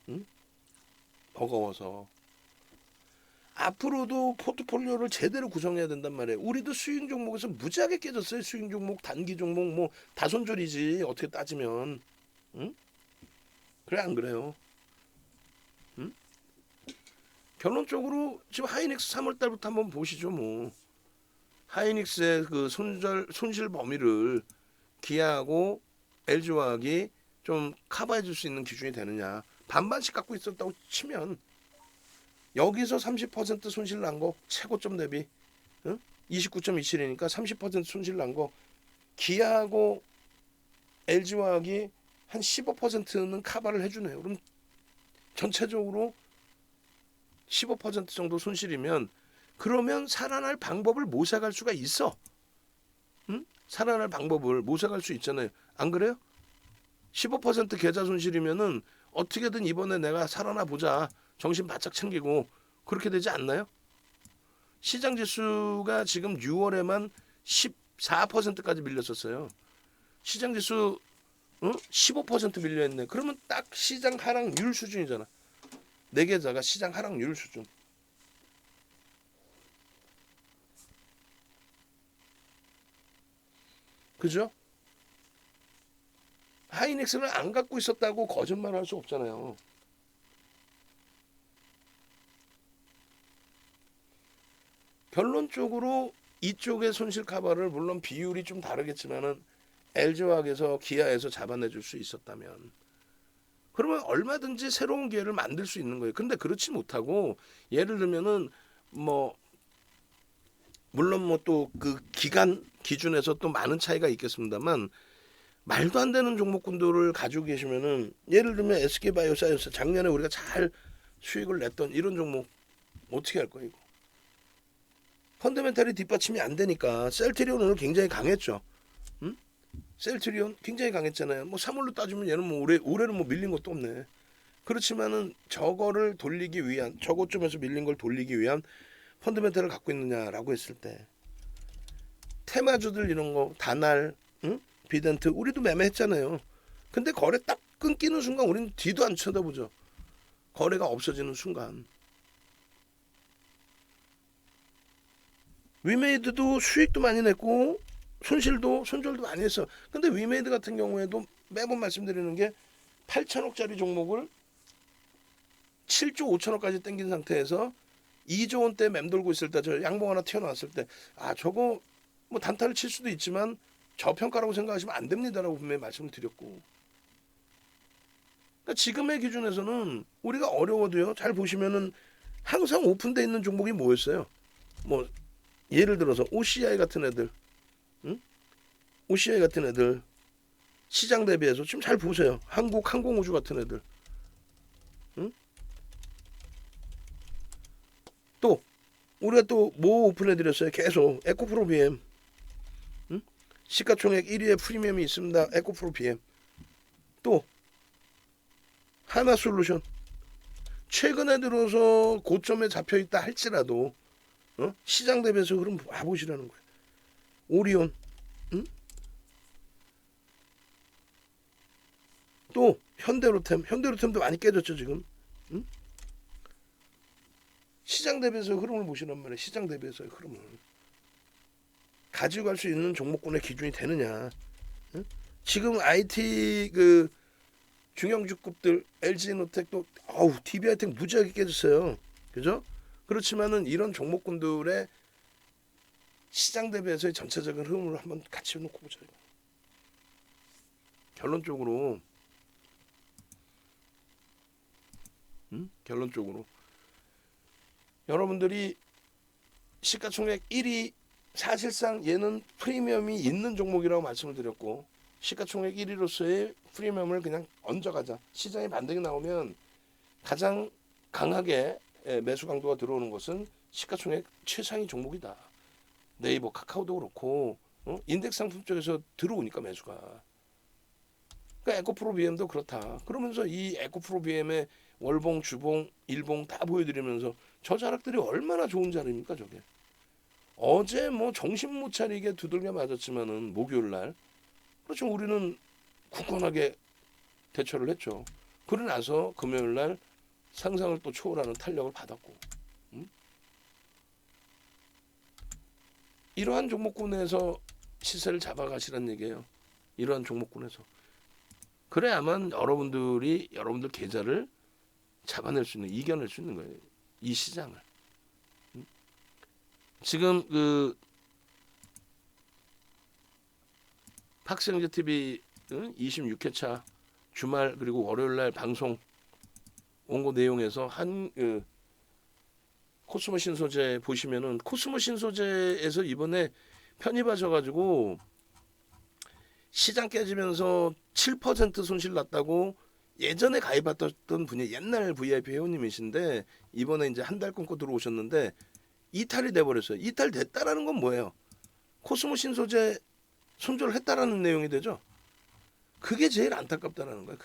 응? 버거워서. 앞으로도 포트폴리오를 제대로 구성해야 된단 말이에요. 우리도 수익 종목에서 무지하게 깨졌어요. 수익 종목, 단기 종목 뭐 다손절이지 어떻게 따지면. 응? 그래 안 그래요? 응? 결론적으로 지금 하이닉스 3월 달부터 한번 보시죠 뭐. 하이닉스의 그 손실 범위를 기아하고 LG화학이 좀 커버해 줄 수 있는 기준이 되느냐. 반반씩 갖고 있었다고 치면 여기서 30% 손실 난 거 최고점 대비 29.27이니까 30% 손실 난 거 기아하고 LG화학이 한 15%는 커버를 해주네요. 그럼 전체적으로 15% 정도 손실이면 그러면 살아날 방법을 모색할 수가 있어. 응? 살아날 방법을 모색할 수 있잖아요. 안 그래요? 15% 계좌 손실이면은 어떻게든 이번에 내가 살아나 보자. 정신 바짝 챙기고 그렇게 되지 않나요? 시장 지수가 지금 6월에만 14%까지 밀렸었어요. 시장 지수 15% 밀려있네. 그러면 딱 시장 하락률 수준이잖아. 내 계좌가 시장 하락률 수준. 그죠? 하이닉스를 안 갖고 있었다고 거짓말할 수 없잖아요. 결론적으로 이쪽의 손실 커버를 물론 비율이 좀 다르겠지만은 LG화학에서 기아에서 잡아내줄 수 있었다면 그러면 얼마든지 새로운 기회를 만들 수 있는 거예요. 근데 그렇지 못하고 예를 들면은 뭐 물론 뭐 또 그 기간 기준에서 또 많은 차이가 있겠습니다만 말도 안 되는 종목군들을 가지고 계시면은 예를 들면 SK바이오사이언스 작년에 우리가 잘 수익을 냈던 이런 종목 어떻게 할 거예요? 펀더멘탈이 뒷받침이 안 되니까 셀트리온 오늘 굉장히 강했죠. 응? 셀트리온 굉장히 강했잖아요. 뭐 3월로 따지면 얘는 뭐 올해는 뭐 밀린 것도 없네. 그렇지만은 저거를 돌리기 위한 저거쯤에서 밀린 걸 돌리기 위한 펀더멘탈을 갖고 있느냐라고 했을 때 테마주들 이런 거 다날, 응? 비덴트 우리도 매매했잖아요. 근데 거래 딱 끊기는 순간 우리는 뒤도 안 쳐다보죠. 거래가 없어지는 순간. 위메이드도 수익도 많이 냈고 손절도 많이 했어. 근데 위메이드 같은 경우에도 매번 말씀드리는 게 8천억짜리 종목을 7조 5천억까지 땡긴 상태에서 2조 원대 맴돌고 있을 때 저 양봉 하나 튀어나왔을 때 아 저거 뭐 단타를 칠 수도 있지만 저평가라고 생각하시면 안 됩니다라고 분명히 말씀을 드렸고 그러니까 지금의 기준에서는 우리가 어려워도요 잘 보시면은 항상 오픈돼 있는 종목이 뭐였어요? 뭐 예를 들어서 OCI 같은 애들, 응? OCI 같은 애들 시장 대비해서 지금 잘 보세요. 한국 항공우주 같은 애들, 응? 또 우리가 또 뭐 오픈해드렸어요. 계속 에코프로 BM, 응? 시가총액 1위의 프리미엄이 있습니다. 에코프로 BM, 또 하나솔루션 최근에 들어서 고점에 잡혀 있다 할지라도 시장 대비해서 그럼 와보시라는 거예요. 오리온, 응? 또 현대로템도 많이 깨졌죠 지금. 응? 시장 대비해서 흐름을 보시란 말이에요. 시장 대비해서의 흐름을 가지고 갈 수 있는 종목군의 기준이 되느냐. 응? 지금 IT 그 중형주급들 LG노텍도 DB하이텍 무지하게 깨졌어요. 그죠? 그렇지만은 이런 종목군들의 시장 대비해서의 전체적인 흐름을 한번 같이 놓고 보자. 결론적으로 결론적으로 여러분들이 시가총액 1위 사실상 얘는 프리미엄이 있는 종목이라고 말씀을 드렸고 시가총액 1위로서의 프리미엄을 그냥 얹어가자. 시장에 반등이 나오면 가장 강하게 매수 강도가 들어오는 것은 시가총액 최상위 종목이다. 네이버, 카카오도 그렇고 인덱스 상품 쪽에서 들어오니까 매수가. 그러니까 에코프로 BM도 그렇다. 그러면서 이 에코프로 BM의 월봉, 주봉, 일봉 다 보여드리면서 저 자락들이 얼마나 좋은 자리입니까 저게. 어제 뭐 정신 못 차리게 두들겨 맞았지만은 목요일 날 그렇죠. 우리는 굳건하게 대처를 했죠. 그러고 나서 금요일 날 상상을 또 초월하는 탄력을 받았고 이러한 종목군에서 시세를 잡아가시라는 얘기예요. 이러한 종목군에서. 그래야만 여러분들 계좌를 잡아낼 수 있는, 이겨낼 수 있는 거예요. 이 시장을. 지금 그 박성재 TV 26회차 주말 그리고 월요일 날 방송 온거 내용에서 코스모 신소재 보시면은 코스모 신소재에서 이번에 편입하셔가지고 시장 깨지면서 7% 손실 났다고 예전에 가입했던 분이 옛날 VIP 회원님이신데 이번에 이제 한 달 끊고 들어오셨는데 이탈이 돼버렸어요. 이탈됐다라는 건 뭐예요? 코스모 신소재 손절을 했다라는 내용이 되죠. 그게 제일 안타깝다라는 거야.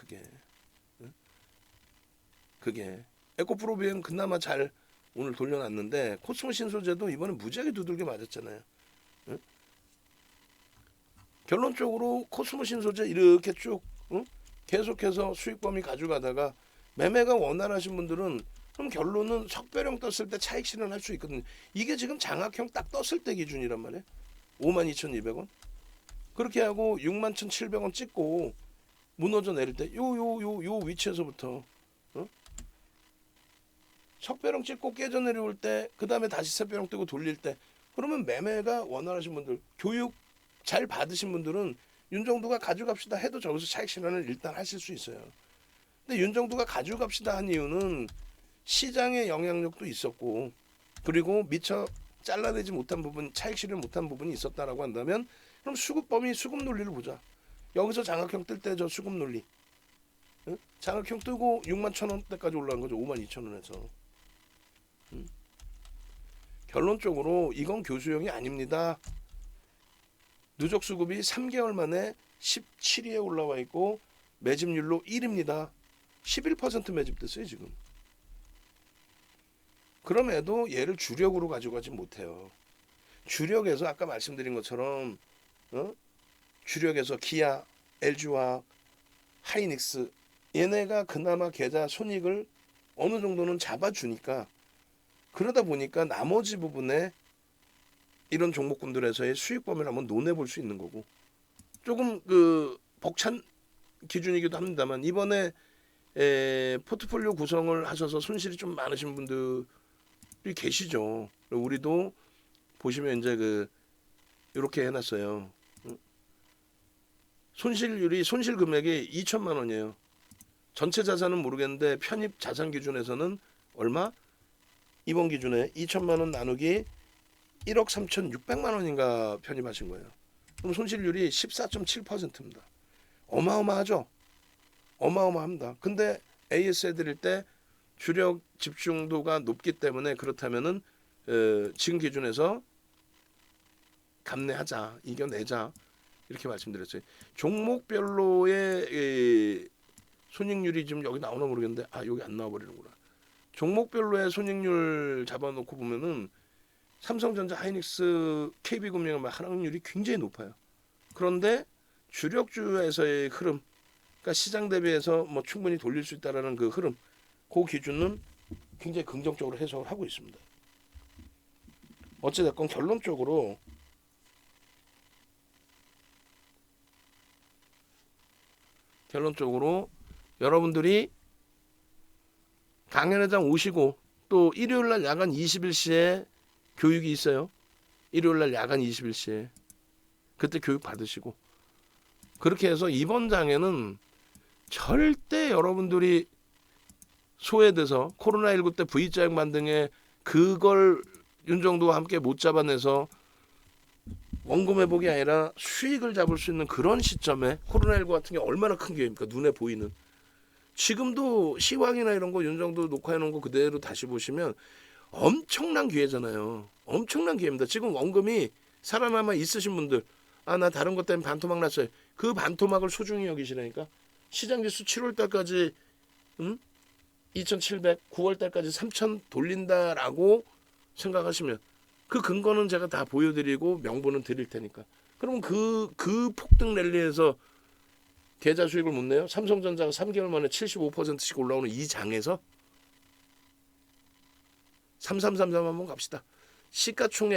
그게 에코프로 BM 그나마 잘 오늘 돌려놨는데 코스모 신소재도 이번에 무지하게 두들겨 맞았잖아요. 응? 결론적으로 코스모 신소재 이렇게 쭉 계속해서 수익 범위 가져가다가 매매가 원활하신 분들은 그럼 결론은 석배령 떴을 때 차익 실현할 수 있거든요. 이게 지금 장악형 딱 떴을 때 기준이란 말이에요. 52,200원. 그렇게 하고 61,700원 찍고 무너져 내릴 때 요 위치에서부터 석배령 찍고 깨져 내려올 때 그다음에 다시 셋배령 뜨고 돌릴 때 그러면 매매가 원활하신 분들 교육 잘 받으신 분들은 윤정두가 가져갑시다 해도 저기서 차익 실현을 일단 하실 수 있어요. 근데 윤정두가 가져갑시다 한 이유는 시장의 영향력도 있었고 그리고 미처 잘라내지 못한 부분 차익 실현 못한 부분이 있었다라고 한다면 그럼 수급 범위 수급 논리를 보자. 여기서 장학형 뜰 때 저 수급 논리 장학형 뜨고 61,000원대까지 올라간 거죠. 52,000원에서 결론적으로 이건 교수형이 아닙니다. 누적 수급이 3개월 만에 17위에 올라와 있고 매집률로 1위입니다. 11% 매집됐어요 지금. 그럼에도 얘를 주력으로 가져가지 못해요. 주력에서 아까 말씀드린 것처럼 주력에서 기아, LG화학, 하이닉스 얘네가 그나마 계좌 손익을 어느 정도는 잡아주니까 그러다 보니까 나머지 부분에 이런 종목군들에서의 수익 범위를 한번 논해볼 수 있는 거고 조금 그 벅찬 기준이기도 합니다만 이번에 포트폴리오 구성을 하셔서 손실이 좀 많으신 분들이 계시죠. 우리도 보시면 이제 그 이렇게 해놨어요. 손실률이 손실 금액이 2천만 원이에요. 전체 자산은 모르겠는데 편입 자산 기준에서는 얼마? 이번 기준에 2천만 원 나누기 1억 3,600만 원인가 편입하신 거예요. 그럼 손실률이 14.7%입니다. 어마어마하죠? 어마어마합니다. 근데 AS 해드릴 때 주력 집중도가 높기 때문에 그렇다면은 지금 기준에서 감내하자, 이겨내자 이렇게 말씀드렸어요. 종목별로의 손익률이 지금 여기 나오나 모르겠는데 여기 안 나와버리는구나. 종목별로의 손익률 잡아놓고 보면은 삼성전자, 하이닉스, KB금융의 하락률이 굉장히 높아요. 그런데 주력주에서의 흐름, 그러니까 시장 대비해서 뭐 충분히 돌릴 수 있다라는 그 흐름, 그 기준은 굉장히 긍정적으로 해석을 하고 있습니다. 어찌됐건 결론적으로 여러분들이 강연회장 오시고 또 일요일날 야간 21시에 교육이 있어요. 일요일날 야간 21시에 그때 교육 받으시고 그렇게 해서 이번 장에는 절대 여러분들이 소외돼서 코로나19 때 V자형 반등에 그걸 윤정도와 함께 못 잡아내서 원금 회복이 아니라 수익을 잡을 수 있는 그런 시점에 코로나19 같은 게 얼마나 큰 기회입니까? 눈에 보이는. 지금도 시황이나 이런 거 윤정도 녹화해 놓은 거 그대로 다시 보시면 엄청난 기회잖아요. 엄청난 기회입니다. 지금 원금이 살아남아 있으신 분들, 아, 나 다른 것 때문에 반토막 났어요. 그 반토막을 소중히 여기시라니까. 시장지수 7월 달까지 2,700, 9월 달까지 3,000 돌린다라고 생각하시면 그 근거는 제가 다 보여드리고 명분은 드릴 테니까. 그러면 그 폭등 랠리에서 계좌 수익을 못 내요? 삼성전자가 3개월 만에 75%씩 올라오는 이 장에서 3333 한번 갑시다. 시가총액